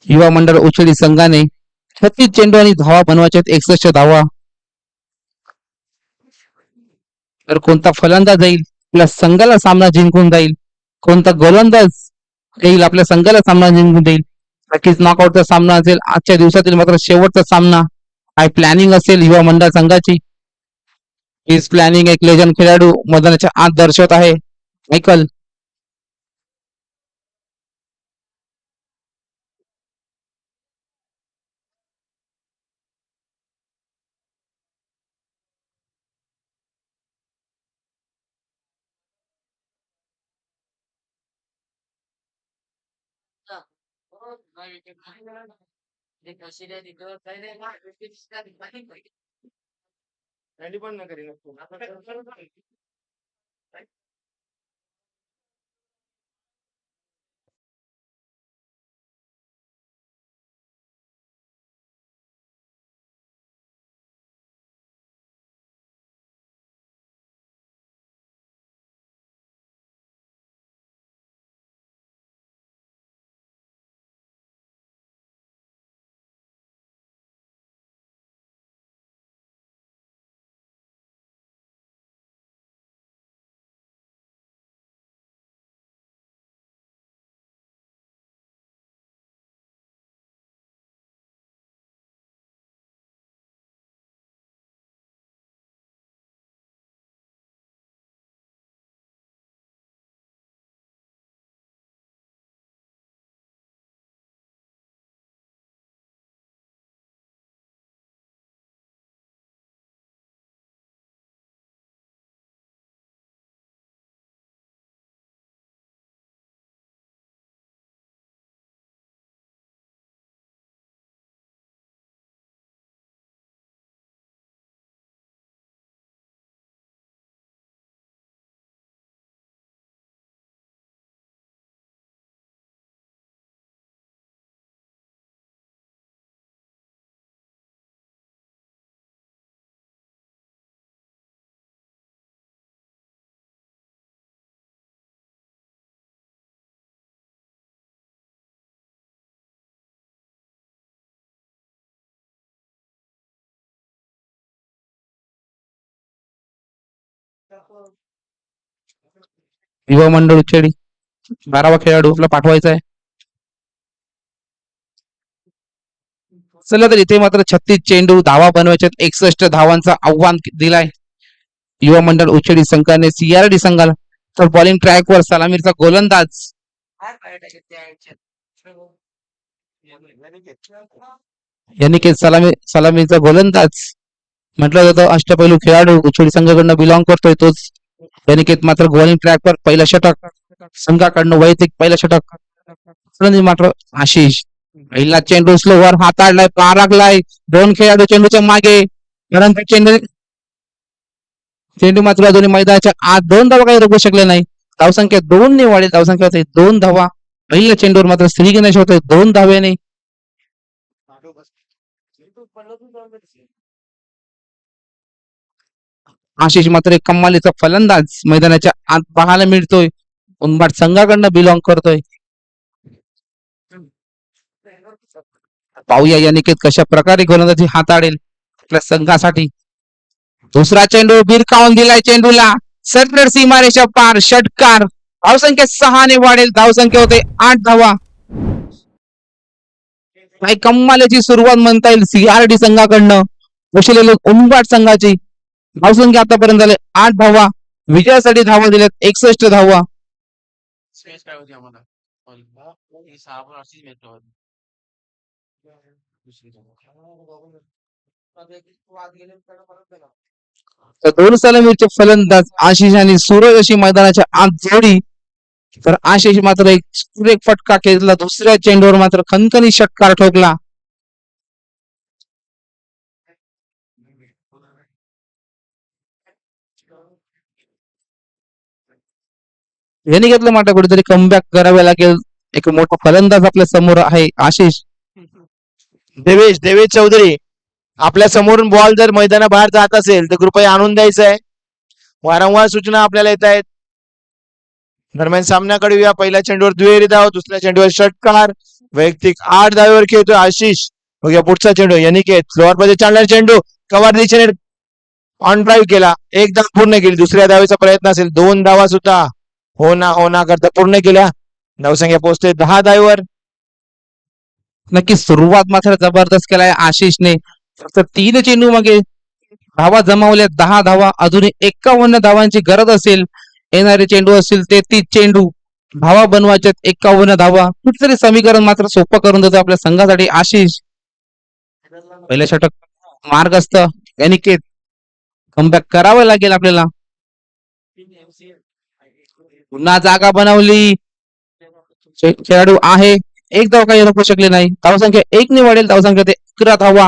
युवा मंडळ उचडी संघाने 36 चेंडू आणि धावा बनवायच्यात 61 धावा. तर कोणता फलंदाज जाईल आपल्या संघाला सामना जिंकून जाईल, कोणता गोलंदाज येईल आपल्या संघाला सामना जिंकून देईल. नक्कीच नॉकआउटचा सामना असेल आजच्या दिवसातील मात्र शेवटचा सामना. काय प्लॅनिंग असेल युवा मंडळ संघाची. हीच प्लॅनिंग एक लेजंड खेळाडू मैदानाच्या आत दर्शवत आहे. मायकल त्यांनी पण नाही करीन. युवा मंडळ उच्चेडी 12वा खेळाडू आपला पाठवायचा आहे. चला तर इथे मात्र 36 चेंडू धावा बनवायच्यात 61 धावांचा आव्हान दिलाय युवा मंडळ उच्चेडी संघाने सीआरडी संघाला. तर बॉलिंग ट्रॅकवर सलामीचा गोलंदाज यानिकेत सलामीचा गोलंदाज म्हटलं जातं. अष्टपैलू खेळाडू उच्चेडी संघाकडनं बिलॉंग करतोय तोच यानिकेत मात्र बॉलिंग ट्रॅकवर पहिला षटक संघाकडनं वैयक्तिक पहिला षटक. मात्र आशिष पहिला चेंडू स्लोवर हाताळलाय पारागलाय 2 खेळाडू चेंडूच्या मागे परंतु चेंडू मात्र दोन्ही मैदानाच्या आत 2 धावा काही रोखू शकले नाही. धावसंख्या 2 ने वाढेल. धावसंख्या होते 2 धावा. पहिल्या चेंडूवर मात्र श्री गणेश होते 2 धावेने. आशिष मात्र एक कमालीचा फलंदाज मैदानाच्या आत पाहायला मिळतोय. उंबाट संघाकडनं बिलॉंग करतोय. पाहूया यानिकेत कशा प्रकारे गोलंदाजी हाताळेल आपल्या संघासाठी. दुसरा चेंडू बिरकावून दिलाय चेंडूला सरळ सीमारेषा पार षटकार. धावसंख्या 6 ने वाढेल. धावसंख्या होते 8 धावा. काही कमालीची सुरुवात म्हणता येईल सीआरडी संघाकडनं बसलेले उंबाट संघाची. धावसंख्या आतापर्यंत झाले 8 धावा. विजयासाठी धावा दिल्यात 61 धावा. तर 2 सलामीचे फलंदाज आशिष आणि सूरज अशी मैदानाच्या आत जोडी. तर आशिष मात्र एक सुरेख फटका खेचला. दुसऱ्या चेंडूवर मात्र खणखणी षटकार ठोकला. यांनी घेतलं मात्र कुठेतरी कमबॅक करावे लागेल. एक मोठा फलंदाज आपल्या समोर आहे आशिष. देवेश चौधरी आपल्या समोरून बॉल जर मैदानाबाहेर जात असेल तर कृपया आणून द्यायचं आहे. वारंवार सूचना आपल्याला येत आहेत. दरम्यान सामन्याकडे येऊया. पहिल्या चेंडूवर दुहेरी धाव. दुसऱ्या चेंडूवर षटकार. वैयक्तिक 8 धावेवर खेळतोय आशिष. बघूया पुढचा चेंडू यानिकेत स्लोअर मध्ये चालणारा चेंडू कव्हर दिशेने ऑन ड्राईव्ह केला. 1 धाव पूर्ण केली. दुसऱ्या धावेचा प्रयत्न असेल. 2 धावा सुद्धा हो ना करता पूर्ण केल्या. धावसंख्या पोहोचते 10 धावेवर. नक्की सुरुवात मात्र जबरदस्त केलाय आशिषने. फक्त 3 चेंडू मागे धावा जमावल्या 10 धावा. अजूनही 51 धावांची गरज असेल. येणारे चेंडू असतील 33 चेंडू. धावा बनवायच्यात 51 धावा. कुठतरी समीकरण मात्र सोपं करून देतो आपल्या संघासाठी आशिष. पहिलं षटक मार्गस्थ अनिकेत. कमबॅक करावं लागेल आपल्याला. पुन्हा जागा बनवली. खेळाडू आहे. 1 धाव काही रोखू शकले नाही. धावसंख्या 1 ने वाढेल. धावसंख्या ते 11 धावा.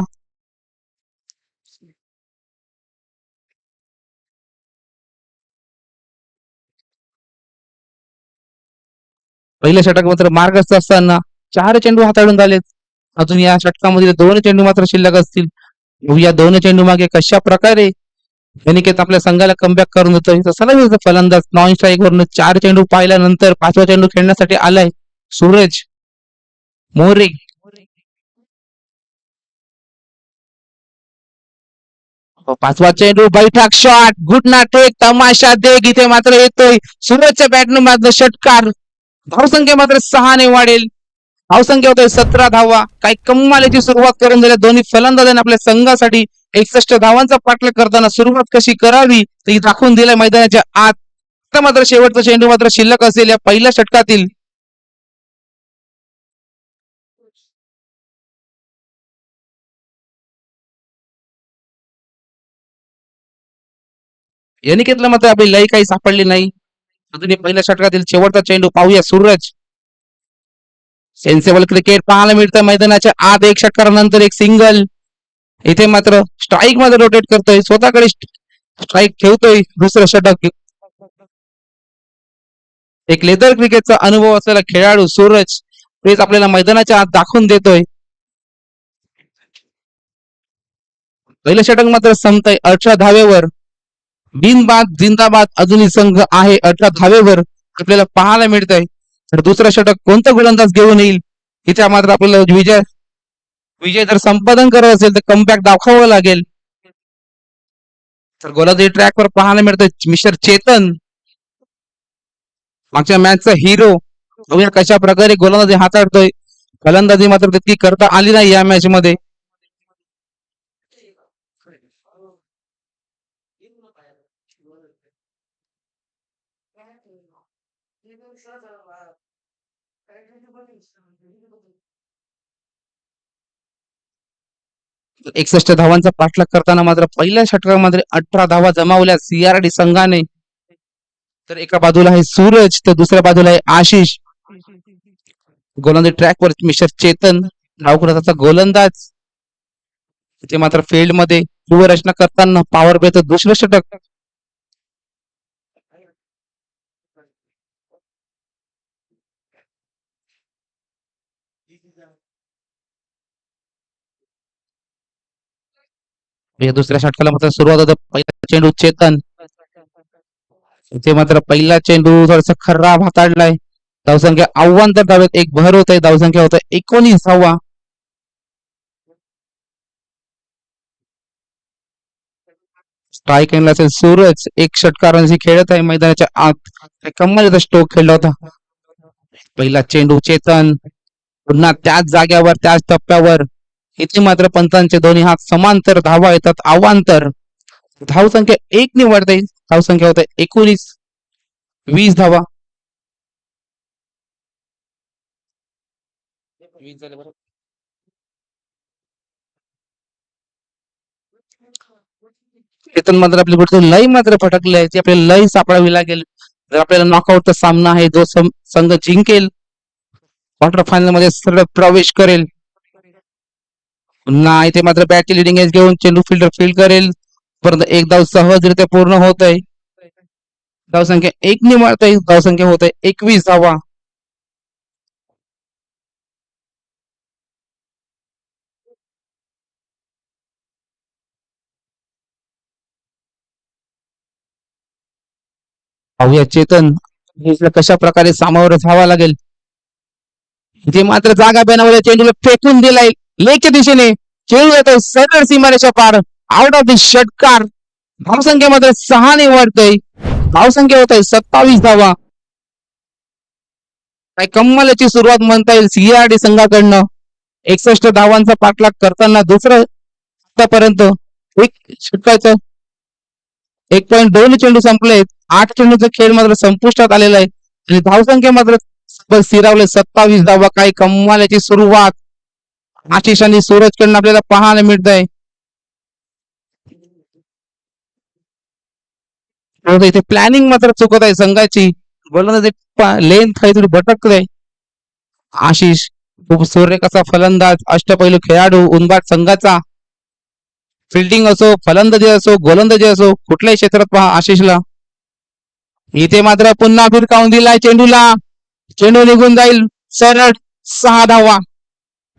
पहिल्या षटक मात्र मार्गस्थ असताना 4 चेंडू हाताळून झालेत. अजून या षटकामध्ये 2 चेंडू मात्र शिल्लक असतील. या 2 चेंडू मागे कशा प्रकारे अनिकेत आपल्या संघाला कमबॅक करून देतोय. सलामीचा फलंदाज नॉन स्ट्राईक वरून 4 चेंडू पाहिल्यानंतर 5वा चेंडू खेळण्यासाठी आलाय सूरज मोरे. पाचवा चेंडू बैठक शॉट गुडना टेक तमाशा देग इथे मात्र येतोय. सूरजच्या बॅटने मात्र षटकार. धावसंख्या मात्र 6 ने वाढेल. धावसंख्या होतोय 17 धावा. काही कमालीची सुरुवात करून दिल्या दोन्ही फलंदाजांनी आपल्या संघासाठी. 61 धावांचा पाठलाग करताना सुरुवात कशी करावी ते दाखवून दिलंय मैदानाच्या आत. मात्र शेवटचा चेंडू मात्र शिल्लक असेल या पहिल्या षटकातील. अनिकेतला मात्र आपली लय काही सापडली नाही. अजून पहिल्या षटकातील शेवटचा चेंडू पाहूया. सूरज सेन्सेबल क्रिकेट पाहायला मिळतं मैदानाच्या आत. 1 षटकारानंतर 1 सिंगल. इथे मात्र स्ट्राईक मध्ये रोटेट करतोय. स्वतःकडे स्ट्राईक ठेवतोय. दुसरं षटक. एक लेदर क्रिकेटचा अनुभव असलेला खेळाडू सूरज तेच आपल्याला मैदानाच्या आत दाखवून देतोय. पहिलं षटक मात्र संपतंय 18 धावेवर. बिनबाद जिंदाबाद अजूनही संघ आहे 18 धावेवर आपल्याला पाहायला मिळतंय. तर दुसरं षटक कोणता गोलंदाज घेऊन येईल इथे मात्र आपल्याला विजय जर संपादन करायचं असेल तर कमबॅक दाखवावं लागेल. तर गोलंदाजी ट्रॅकवर पाहायला मिळतोय मिस्टर चेतन, मागच्या मॅचचा हिरो. बघूया कशा प्रकारे गोलंदाजी हाताळतोय. फलंदाजी मात्र तितकी करता आली नाही या मॅच मध्ये. तर 61 धावांचा पाठलाग करताना मात्र पहिल्या षटकामध्ये 18 धावा जमावल्या सीआरडी संघाने. तर एका बाजूला आहे सूरज, तर दुसऱ्या बाजूला आहे आशिष. गोलंदाजी ट्रॅकवर मिस्टर चेतन, डावखुराचा गोलंदाज. ते मात्र फील्ड मध्ये पूर्वरचना करताना पॉवर प्लेचं दुसरं षटक. या दुसऱ्या षटकाला मात्र सुरुवात होतं. पहिला चेंडू चेतन, इथे मात्र पहिला चेंडू थोडासा खराब हाताळलाय. धावसंख्या अव्वांतर धावेत एक भर होत आहे. धावसंख्या होत आहे 19 धावा. स्ट्राईक एंडला असेल सूरज, एक षटकारांशी खेळत आहे मैदानाच्या आत. कमालीचा स्ट्रोक खेळला होता. पहिला चेंडू चेतन, पुन्हा त्याच जाग्यावर त्याच टप्प्यावर. इथे मात्र पंचांचे दोन्ही हात समांतर, धावा येतात अवांतर. धावसंख्या एक निवडते. धावसंख्या होते 19, 20 धावा. चेतन मात्र आपली कुठे लय मात्र फटकली आहे, ती आपल्याला लय सापडावी लागेल जर आपल्याला नॉकआउटचा सामना आहे. जो संघ जिंकेल क्वार्टर फायनल मध्ये सरळ प्रवेश करेल. पुन्हा इथे मात्र बॅटची लिडिंग एज घेऊन चेंडू फिल्डर फील्ड करेल, परंतु एक धाव सहजरित्या पूर्ण होत आहे. धावसंख्या एक निवडत आहे. धावसंख्या होत आहे 21 धावा. पाहूया चेतन कशा प्रकारे सामावर धावा लागेल. इथे मात्र जागा बेनावर चेंडूला फेकून दिलाय लेच्या दिशेने. चेंडू येतोय सरळ सीमारेच्या पार, आउट ऑफ द षटकार. धावसंख्या मात्र 6 निवडतय. धावसंख्या होत आहे 27 धावा. काय कम्मालाची सुरुवात म्हणता येईल सीआरडी संघाकडनं. 61 धावांचा पाठलाग करताना दुसरं आतापर्यंत एक षटकाचं 1.2 चेंडू संपलेत. 8 चेंडूचा खेळ मात्र संपुष्टात आलेला आहे आणि धावसंख्या मात्र स्थिरावले 27 धावा. काही कमालाची सुरुवात आशिष आणि सूरज कडून आपल्याला पाहायला मिळत आहे. इथे प्लॅनिंग मात्र चुकत आहे संघाची. गोलंदाजी लेंथ आहे थोडी भटकत आहे. आशिष खूप सूर्यकसा फलंदाज, अष्टपैलू खेळाडू उनबाद संघाचा. फिल्डिंग असो, फलंदाजी असो, गोलंदाजी असो, कुठल्याही क्षेत्रात पहा आशिषला. इथे मात्र पुन्हा फिरकावून दिलाय चेंडूला. चेंडू निघून जाईल सरळ. 6 धावा.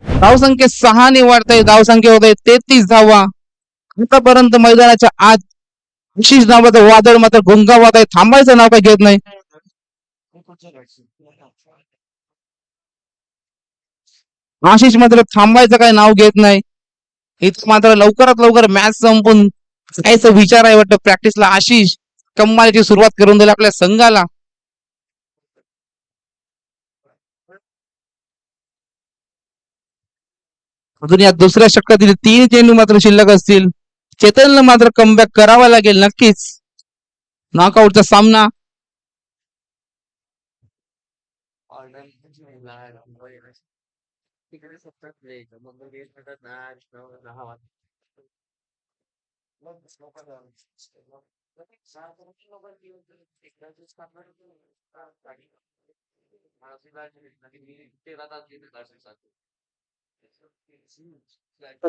धावसंख्या 6 निवडत आहे. धावसंख्या होत आहे 33 धावा. आतापर्यंत मैदानाच्या आत आशिष नावाचं वादळ मात्र घुंगावत आहे. थांबायचं नाव काही घेत नाही. आशिष मात्र थांबायचं काही नाव घेत नाही. इथं मात्र लवकरात लवकर मॅच संपून कायचा विचार आहे वाटतं प्रॅक्टिसला. आशिष कमालीची सुरुवात करून दिली आपल्या संघाला. अजून या दुसऱ्या षटकातील 3 चेंडू मात्र शिल्लक असतील. चेतनला मात्र कमबॅक करावा लागेल नक्कीच. नॉकआउटचा सामना.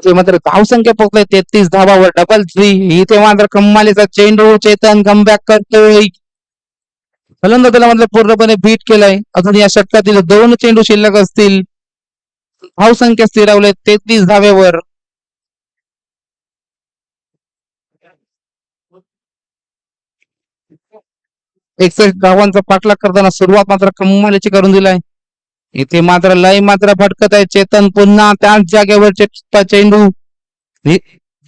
मात्र धावसंख्या पोहोचले 33 धावावर. डबल 3. इथे मात्र कम्मालीचा चेंडू. चेतन कमबॅक करतोय. फलंदाजाला मात्र पूर्णपणे बीट केलाय. अजून या षटकातील 2 चेंडू शिल्लक असतील. धावसंख्या स्थिरावले 33 धावेवर. एकसष्ट धावांचा पाठलाग करताना सुरुवात मात्र कमालीची करून दिलाय. इथे मात्र लय मात्र भटकत आहे चेतन. पुन्हा त्याच जागेवर चेंडू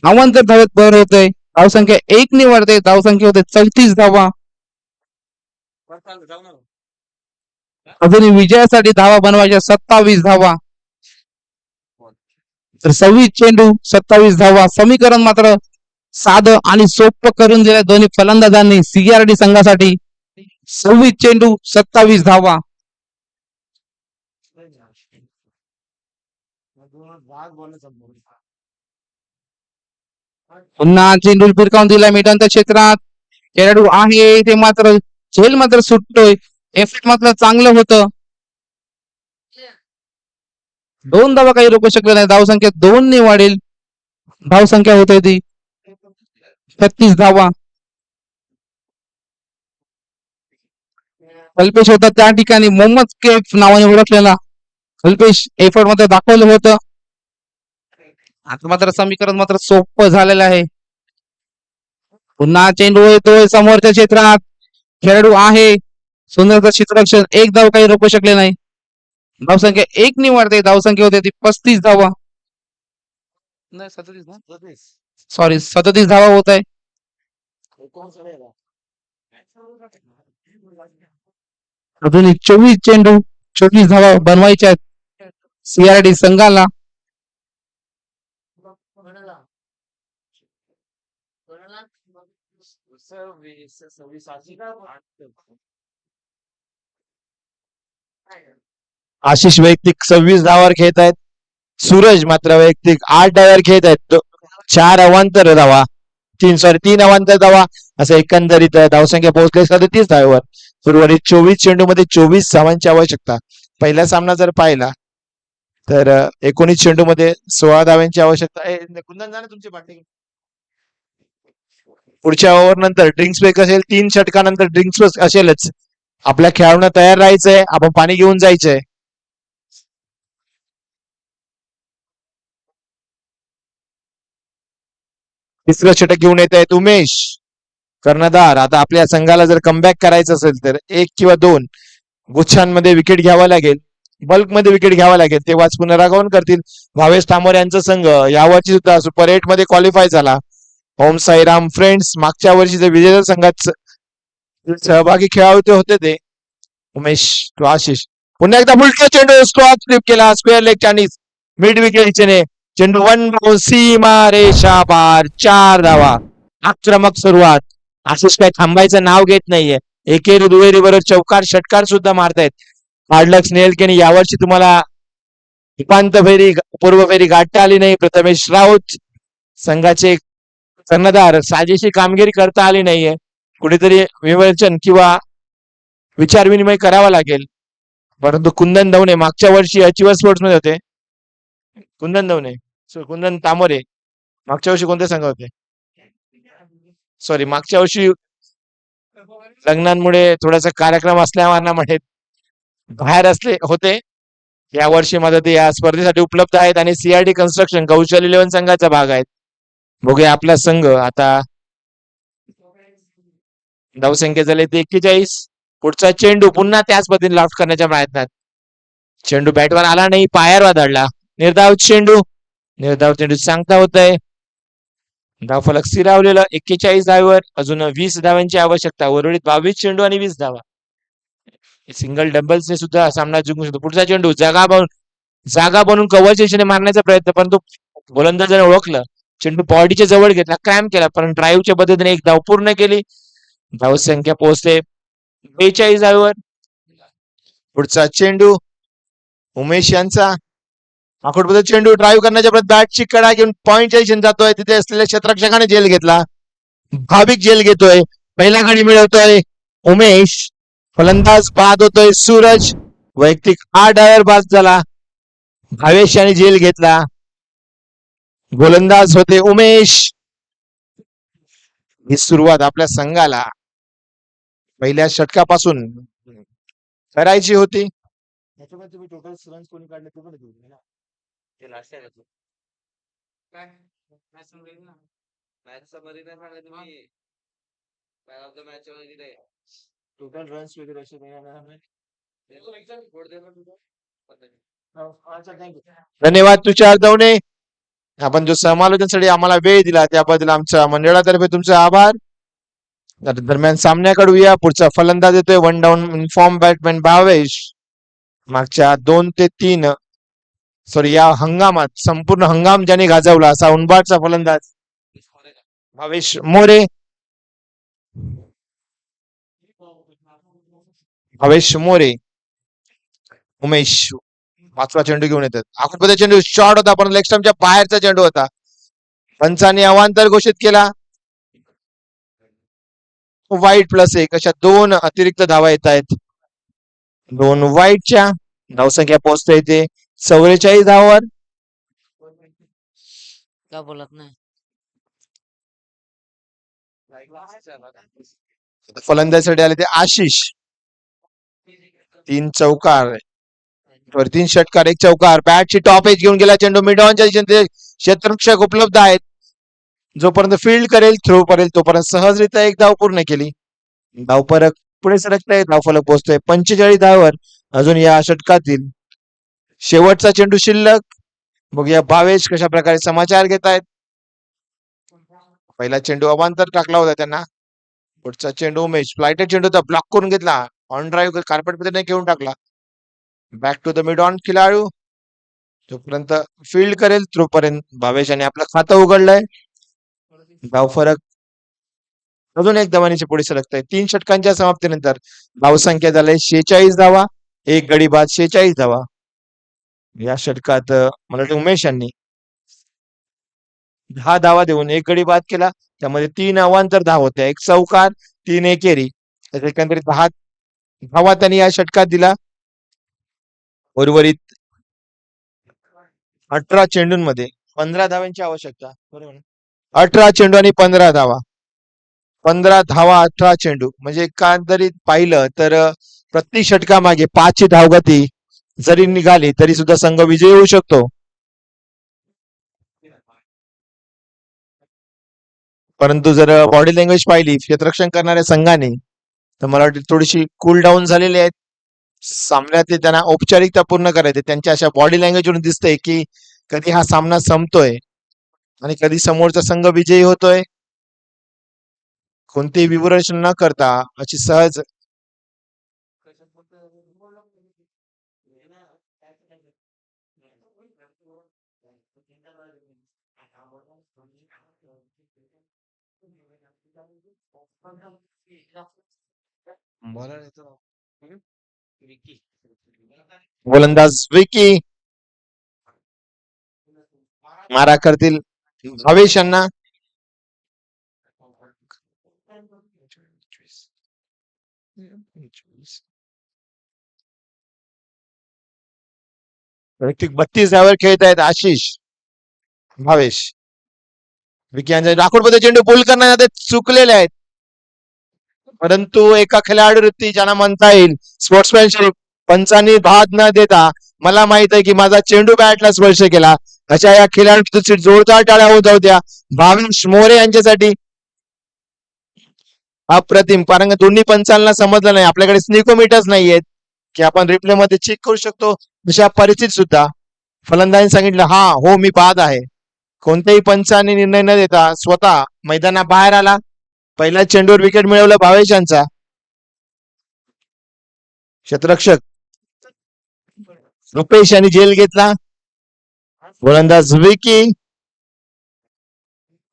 अवांतर धावेत भर होतोय. धावसंख्या 1 निवडते. धावसंख्या होते 34 धावा. बरं, चालतं, जाऊ ना. अजूनही विजयासाठी धावा बनवायच्या 27 धावा. तर 26 चेंडू 27 धावा. समीकरण मात्र साधं आणि सोपं करून दिलं दोन्ही फलंदाजांनी सीआरडी संघासाठी. 26 चेंडू 27 धावा. भाग बोलणं संपलं. पुन्हा चेंडू फिरकावून दिला मिठांच्या क्षेत्रात. खेळाडू आहे ते मात्र झेल मात्र सुटतोय. एफर्ट मात्र चांगलं होतं. 2 धावा काही रोखू शकले नाही. धावसंख्या 2 ने वाढेल. धावसंख्या होते ती 36 धावा. कल्पेश होता त्या ठिकाणी. मोहम्मद कैफ नावाने ओळखलेला कल्पेश एफर्ट मध्ये दाखवलं होतं. आता मात्र समीकरण मात्र सोपं झालेलं आहे. पुन्हा चेंडू येतोय समोरच्या क्षेत्रात. खेळाडू आहे सुंदरचं क्षेत्ररक्षण. 1 धाव काही रोखू शकले नाही. धावसंख्या 1 निवडते. धावसंख्या होते ती 35 धावा. नाही 37 ना, सतीश, सॉरी 37 धावा होत आहे. कोण सोडायला? अजूनही 24 चेंडू 24 धावा बनवायच्या आहेत सीआरडी संघाला. कोणाला? कोणाला? 26 अशी का? आशिष वैयक्तिक 26 धावावर खेळत आहेत. सूरज मात्र वैयक्तिक 8 धावावर खेळत आहेत. 4 अवांतर धावा 3 अवांतर धावा असं एकंदरीत धावसंख्या पोहोचली 37 धावेवर. उर्वरित 24 चेंडू मध्ये 24 धावांची आवश्यकता. पहिला सामना जर पाहिला तर 19 चेंडू मध्ये 16 धावांची आवश्यकता. कुंदन जा ना तुमची पाठी. पुढच्या ओव्हर नंतर ड्रिंक्स ब्रेक असेल. 3 षटकानंतर ड्रिंक्स ब्रेक असेलच. आपल्या खेळाडूंना तयार राहायचंय. आपण पाणी घेऊन जायचंय. तिसरं षटक घेऊन येत आहेत उमेश कर्णधार. आता आपल्या संघाला जर कमबॅक करायचं असेल तर 1 किंवा 2 गुच्छांमध्ये विकेट घ्यावा लागेल. बल्कमध्ये विकेट घ्यावा लागेल. तेव्हाच पुनरागमन करतील. भावेश तामोरे यांचा संघ यावर्षी सुद्धा सुपर 8 मध्ये क्वालिफाय झाला. ओम साईराम फ्रेंड्स मागच्या वर्षीचे विजेता संघात सहभागी खेळाडू होते ते. उमेश तो आशिष पुन्हा एकदा फुलके चेंडू स्ट्रॉक स्लिप केला. स्क्वेअर लेग चानीस मिड विकेट इच्छेने चेंडू 1 बाउंस सीमा रेषा पार. 4 धावा. आक्रमक सुरुवात. आशिष काय थांबायचं नाव घेत नाहीये. एकेरी दुहेरी बरोबर चौकार षटकार सुद्धा मारतायत. हार्डलक्स नेलकेनी यावर्षी तुम्हाला उपांत्य फेरी पूर्व फेरी गाठता आली नाही. प्रथमेश राऊत संघाचे कर्णधार साजेशी कामगिरी करता आली नाहीये. कुठेतरी विवेचन किंवा विचार विनिमय करावा लागेल. परंतु कुंदन दवणे मागच्या वर्षी अचिवर स्पोर्ट्स मध्ये होते. कुंदन दवणे कुंदन तामोरे मागच्या वर्षी कोणते संघ होते? सॉरी मागच्या वर्षी लग्नांमुळे थोडासा कार्यक्रम असल्यामुळे बाहेर असले होते. या वर्षी मात्र ते या स्पर्धेसाठी उपलब्ध आहेत आणि सीआरडी कन्स्ट्रक्शन कौशल 11 संघाचा भाग आहेत. बघूया आपला संघ आता. धावसंख्या झाली ते 41. पुढचा चेंडू पुन्हा त्याच पद्धतीने लाफ्ट करण्याच्या प्रयत्नात. चेंडू बॅटवर आला नाही. पायावर आदळला. निर्धाव चेंडू सांगता होत आहे. धावफलक स्थिरावलेलं 41 धावेवर. अजून 20 धावांची आवश्यकता. उर्वरित 22 चेंडू आणि 20 धावा. सिंगल डबल्सने सुद्धा सामना जिंकू शकतो. पुढचा चेंडू जागा बनून कव्हरच्या दिशेने मारण्याचा प्रयत्न. परंतु गोलंदाजाने ओळखलं. चेंडू बॉडीच्या जवळ घेतला. क्रॅम्प केला. पण ड्राईव्हच्या पद्धतीने एक धाव पूर्ण केली. धावसंख्या पोहोचले 42 धावेवर. पुढचा चेंडू उमेश यांचा. आखोडबद्दल चेंडू ड्राईव्ह करण्याच्या बॅटची कडा घेऊन पॉइंटच्या दिशेने जातोय. तिथे असलेल्या क्षेत्ररक्षकाने झेल घेतला. भाविक झेल घेतोय. पहिला गडी मिळवतोय उमेश. फलंदाज बाद होतोय सूरज. वैयक्तिक 8 धावेवर बाद झाला. भावेश यांनी झेल घेतला. गोलंदाज होते उमेश. ही सुरुवात आपल्या संघाला पहिल्या षटकापासून करायची होती. याच्यामध्ये तुम्ही टोटल रन्स कोणी काढले ते पण घेऊन ना. ते लास्ट आहे का? काय मॅच समजेल ना. मॅच समजेल नाही सांगा तुम्ही. मॅन ऑफ द मॅच वगैरे दिले. टोटल रन्स वगैरे असे काही नाही. देखो एक्झाम बोर्ड देणार तुझं. अच्छा थँक्यू. धन्यवाद तुषार दवणे. आपण जो समालोचनासाठी आम्हाला वेळ दिला त्याबद्दल आमच्या मंडळातर्फे तुमचे आभार. तर दरम्यान सामन्याकडूया. पुढचा फलंदाज येतोय one down inform batsman Bhavesh. मागच्या 2 ते 3 सॉरी या हंगामात संपूर्ण हंगाम ज्याने गाजवला असा उंबारचा फलंदाज भावेश मोरे. भावेश मोरे. उमेश 5वा चेंडू घेऊन येतात. आखूडपदे चेंडू शॉर्ट होता पण लेग स्टंपच्या बाहेरचा चेंडू होता. पंचांनी अवांतर घोषित केला. वाईट +1 अशा 2 अतिरिक्त धावा येत आहेत. 2 वाईटच्या धावसंख्या पोहोचते इथे 44 धावावर. का बोलत नाही फलंदाजीसाठी आले ते आशिष. 3 चौकार 3 षटकार 1 चौकार. बॅटची टॉप एज घेऊन गेला चेंडू मिड ऑनच्या दिशेने क्षेत्ररक्षक उपलब्ध आहेत. जोपर्यंत फील्ड करेल थ्रो करेल तोपर्यंत सहजरित्या 1 धाव पूर्ण केली. धावफलक पुढे सरकताय. धावफलक पोहोचतोय 45 धावावर. अजून या षटकातील शेवटचा चेंडू शिल्लक. बघूया भावेश कशा प्रकारे समाचार घेत आहेत. पहिला चेंडू अवांतर टाकला होता त्यांना. पुढचा चेंडू उमेश फ्लायटेड चेंडू होता ब्लॉक करून घेतला. ऑन ड्राईव्ह कार्पेट मध्ये घेऊन टाकला. Back to the mid on खेळाडू जोपर्यंत फील्ड करेल तोपर्यंत भावेशाने आपलं खातं उघडलंय. धावफरक अजून 1 धावांच्या पुढे सरकताय. 3 षटकांच्या समाप्तीनंतर धावसंख्या झाली 46 धावा. 1 गडी बाद 46 धावा. या षटकात मला वाटतं उमेश यांनी 10 धावा देऊन 1 गडी बाद केला. त्यामध्ये 3 अवांतर धाव होत्या. 1 चौकार 3 एकेरी. एकंदरीत 10 धावा त्यांनी या षटकात दिला. उर्वरित 18 चेंडूंमध्ये 15 धावांची आवश्यकता. बरोबर 18 चेंडू आणि 15 धावा. 15 धावा 18 चेंडू म्हणजे एकंदरीत पाहिलं तर प्रति षटकामागे 5 ची धावगती जरी निघाली तरी सुद्धा संघ विजयी होऊ शकतो. परंतु जर बॉडी लँग्वेज पाहिली क्षेत्ररक्षण करणाऱ्या संघाने तर मला वाटतं थोडीशी कूल डाऊन झालेली आहेत. सामन्यात ते त्यांना औपचारिकता पूर्ण करायचे. त्यांच्या अशा बॉडी लँग्वेजवरून दिसतंय की कधी हा सामना संपतोय आणि कधी समोरचा संघ विजयी होतोय. कोणतेही विवरण न करता अशी सहज गोलंदाज विकी मारा करतील भावेश यांना. वैयक्तिक 32 धावांवर खेळत आहेत आशिष भावेश. विकी यांच्या राखोडपदे चेंडू पूल करण्यात चुकलेले आहेत. परंतु एका खेळाडूवृत्ती ज्यांना म्हणता येईल स्पोर्ट्समॅनशिप पंचांनी भाग न देता मला माहित आहे की माझा चेंडू बॅटला स्पर्श केला अशा या खेळाडूची जोरदार टाळ्या होत होत्या भावेश मोरे यांच्यासाठी. अप्रतिम. कारण दोन्ही पंचांना समजलं नाही. आपल्याकडे स्निकोमीटर्स नाहीयेत की आपण रिप्ले मध्ये चेक करू शकतो. अशा परिस्थितीत सुद्धा फलंदाजांनी सांगितलं हा हो मी बाद आहे. कोणत्याही पंचांनी निर्णय न देता स्वतः मैदानाबाहेर आला. पहिल्या चेंडूवर विकेट मिळवलं भावेश यांचा. क्षेत्ररक्षक रुपेश यांनी झेल घेतला. गोलंदाज विकी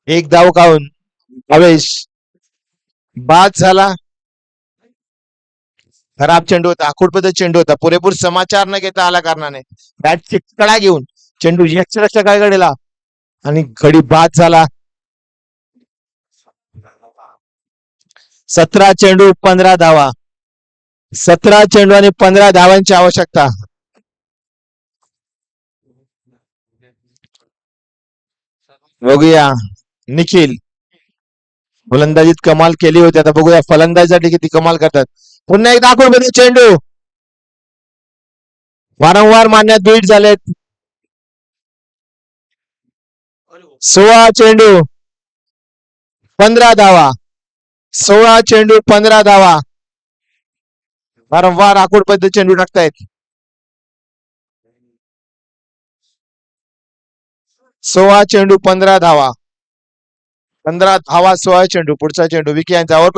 1 धाव काढून भावेश बाद झाला. खराब चेंडू होता. आखूडपद्धत चेंडू होता. पुरेपूर समाचार न घेता आला कारणाने बॅट कडा घेऊन चेंडू क्षेत्ररक्षकाकडे गेला आणि गडी बाद झाला. 17 चेंडू 15 धावा. 17 चेंडू आणि 15 धावांची आवश्यकता. बघूया निखिल गोलंदाजीत कमाल केली होती. आता बघूया फलंदाजीसाठी किती कमाल करतात. पुन्हा एकदा आखूडपद्धत चेंडू वारंवार मारण्यात बीट झालेत. 16 चेंडू 15 धावा. 16 चेंडू 15 धावा. वारंवार आखूडपद्धत चेंडू टाकतायत. 16 चेंडू 15 धावा. 15 धावा 16 चेंडू. पुढचा चेंडू विकी यांचा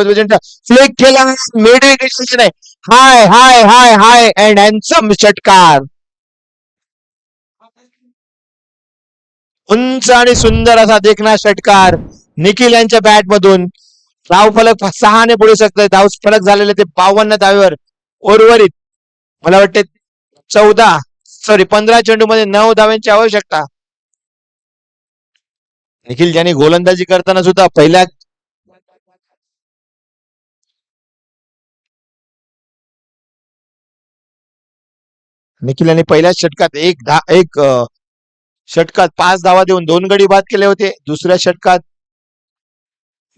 फ्लिक केला. मिड आहे. हाय हाय हाय हाय अँड हॅन्डसम षटकार. उंच आणि सुंदर असा देखणा षटकार निखिल यांच्या बॅट मधून. धाव फलक 6 ने पुढे शकतोय. धाव फलक झालेले ते 52 धावेवर. उर्वरित मला वाटते 15 चेंडू मध्ये 9 धावांची आवश्यकता. निखिल ज्यांनी गोलंदाजी करताना सुद्धा पहिल्या निखिल यांनी पहिल्याच षटकात एक षटकात 5 धावा देऊन 2 गडी बाद केले होते. दुसऱ्या षटकात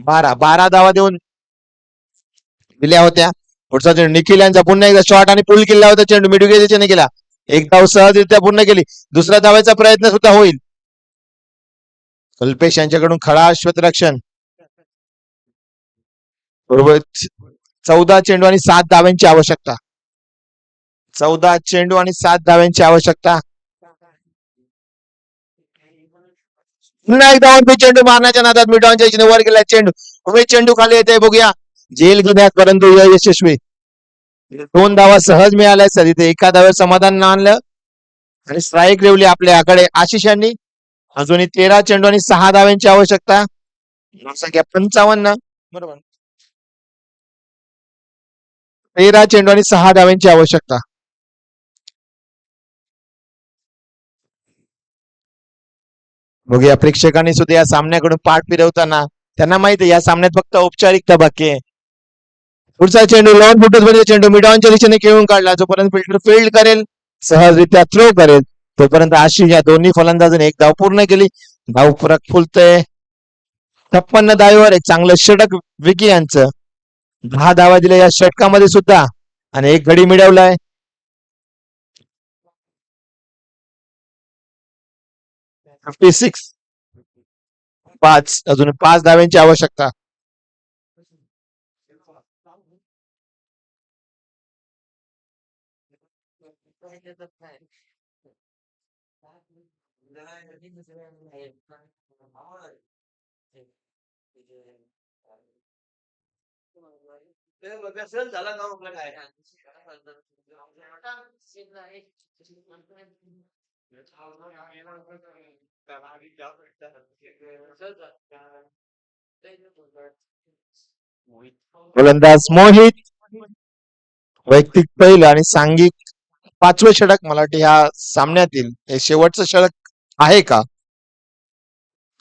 12 धावा देऊन दिल्या होत्या. पुढचा चेंडू निखिल यांचा पुन्हा एकदा शॉट आणि पुल केला होता. चेंडू मिडुगेच्या केला. एक धाव सहजरित्या पूर्ण केली. दुसऱ्या धावाचा प्रयत्न सुद्धा होईल. कल्पेश यांच्याकडून खळा अश्वतरक्षण. 14 चेंडू आणि 7 धाव्यांची आवश्यकता. 14 चेंडू आणि 7 धाव्यांची आवश्यकता. पुन्हा एकदा चेंडू मारण्याच्या नादात मिडॉनच्या वर गेला चेंडू. उमेश चेंडू खाली येते. बघूया जेल घेण्यात परंतु यशस्वी. 2 धावा सहज मिळाल्या. तिथे एका धाव्यावर समाधान आणलं आणि स्ट्राईक रेवली आपल्याकडे आशिष यांनी. अजूनही 13 चेंडू आणि 6 धाव्यांची आवश्यकता. संख्या 55. बरोबर. 13 चेंडू आणि 6 धाव्यांची आवश्यकता. बघूया प्रेक्षकांनी सुद्धा या सामन्याकडून पाठ फिरवताना त्यांना माहिती आहे या सामन्यात फक्त औपचारिकता बाकी आहे. पुढचा चेंडू लॉन फुटबॉल चेंडू मिडॉनच्या दिशेने खेळून काढला. जोपर्यंत फिल्डर फील्ड करेल सहजरित्या थ्रो करेल तोपर्यंत आशिष या दोन्ही फलंदाजांनी एक धाव पूर्ण केली. धाव फरक फुलतोय 56 धावेवर. एक चांगलं षटक विकी यांचं. 10 धावा दिल्या या षटकामध्ये सुद्धा आणि एक गडी मिळवलाय. 56. 5 अजून 5 धाव्यांची आवश्यकता. झाला का आपलं काय गोलंदाज मोहित वैयक्तिक पहिलं आणि सांघिक 5वं षटक. मला वाटतं ह्या सामन्यातील हे शेवटचं षटक आहे का?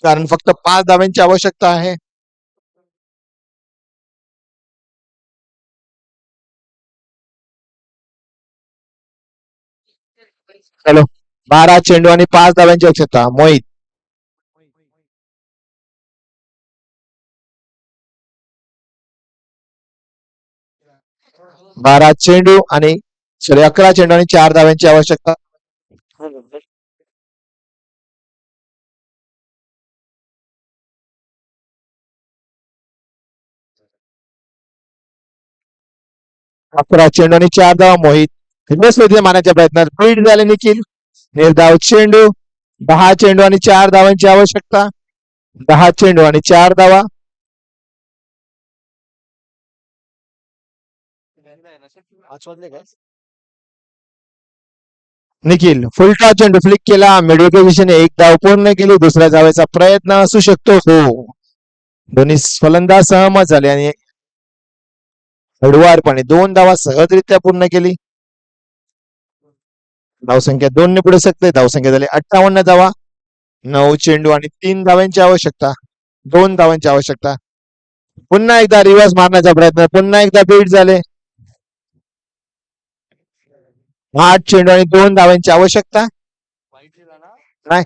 कारण फक्त 5 धाव्यांची आवश्यकता आहे. चलो 12 चेंडू आणि 5 धाव्यांची आवश्यकता. मोहित 12 चेंडू आणि 11 चेंडू आणि 4 धाव्यांची आवश्यकता. अकरा चेंडू आणि 4 धावा. मोहित मारण्याच्या प्रयत्नात फील्ड झाले. निखिल निर्धाव चेंडू. 10 चेंडू आणि 4 धावांची आवश्यकता. 10 चेंडू आणि 4 धावा. निखिल फुलटा चेंडू फ्लिक केला. मिडविकेट दिशेने एक धाव पूर्ण केली. दुसऱ्या धावेचा प्रयत्न असू शकतो. हो दोन्ही फलंदाज सहमत झाले आणि हळुवारपणे 2 धावा सहजरित्या पूर्ण केली. धावसंख्या 2 ने पुढे शकते. धावसंख्या झाली 58 धावा. 9 चेंडू आणि 3 धावांची आवश्यकता. 2 धावांची आवश्यकता. पुन्हा एकदा रिव्हर्स मारण्याचा प्रयत्न. पुन्हा एकदा बीट झाले. 8 चेंडू आणि 2 धावांची आवश्यकता. नाही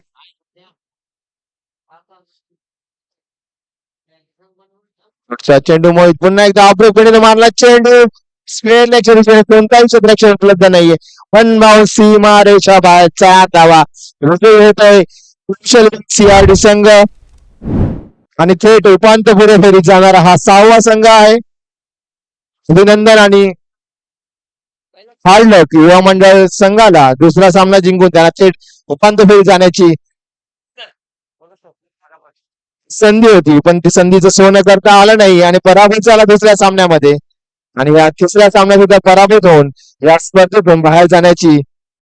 पुढचा चेंडू मोहित पुन्हा एकदा ऑपरेट मारला. चेंडू स्क्वेअर कोणताही क्षेत्ररक्षण उपलब्ध नाहीये. पण बाउंड सीमा रेषा बाहेर 4 धावा. होतोय सीआरडी संघ आणि थेट उपांत्यपूर्व फेरीत जाणारा हा 6वा संघ आहे. अभिनंदन आणि हार्ड लक युवा मंडळ संघाला दुसरा सामना जिंकून त्याला थेट उपांत्य फेरीत जाण्याची संधी होती पण ती संधीचं सोनं करता आलं नाही आणि पराभूत झाला दुसऱ्या सामन्यामध्ये आणि या तिसऱ्या सामन्यात सुद्धा पराभूत होऊन या स्पर्धेतून बाहेर जाण्याची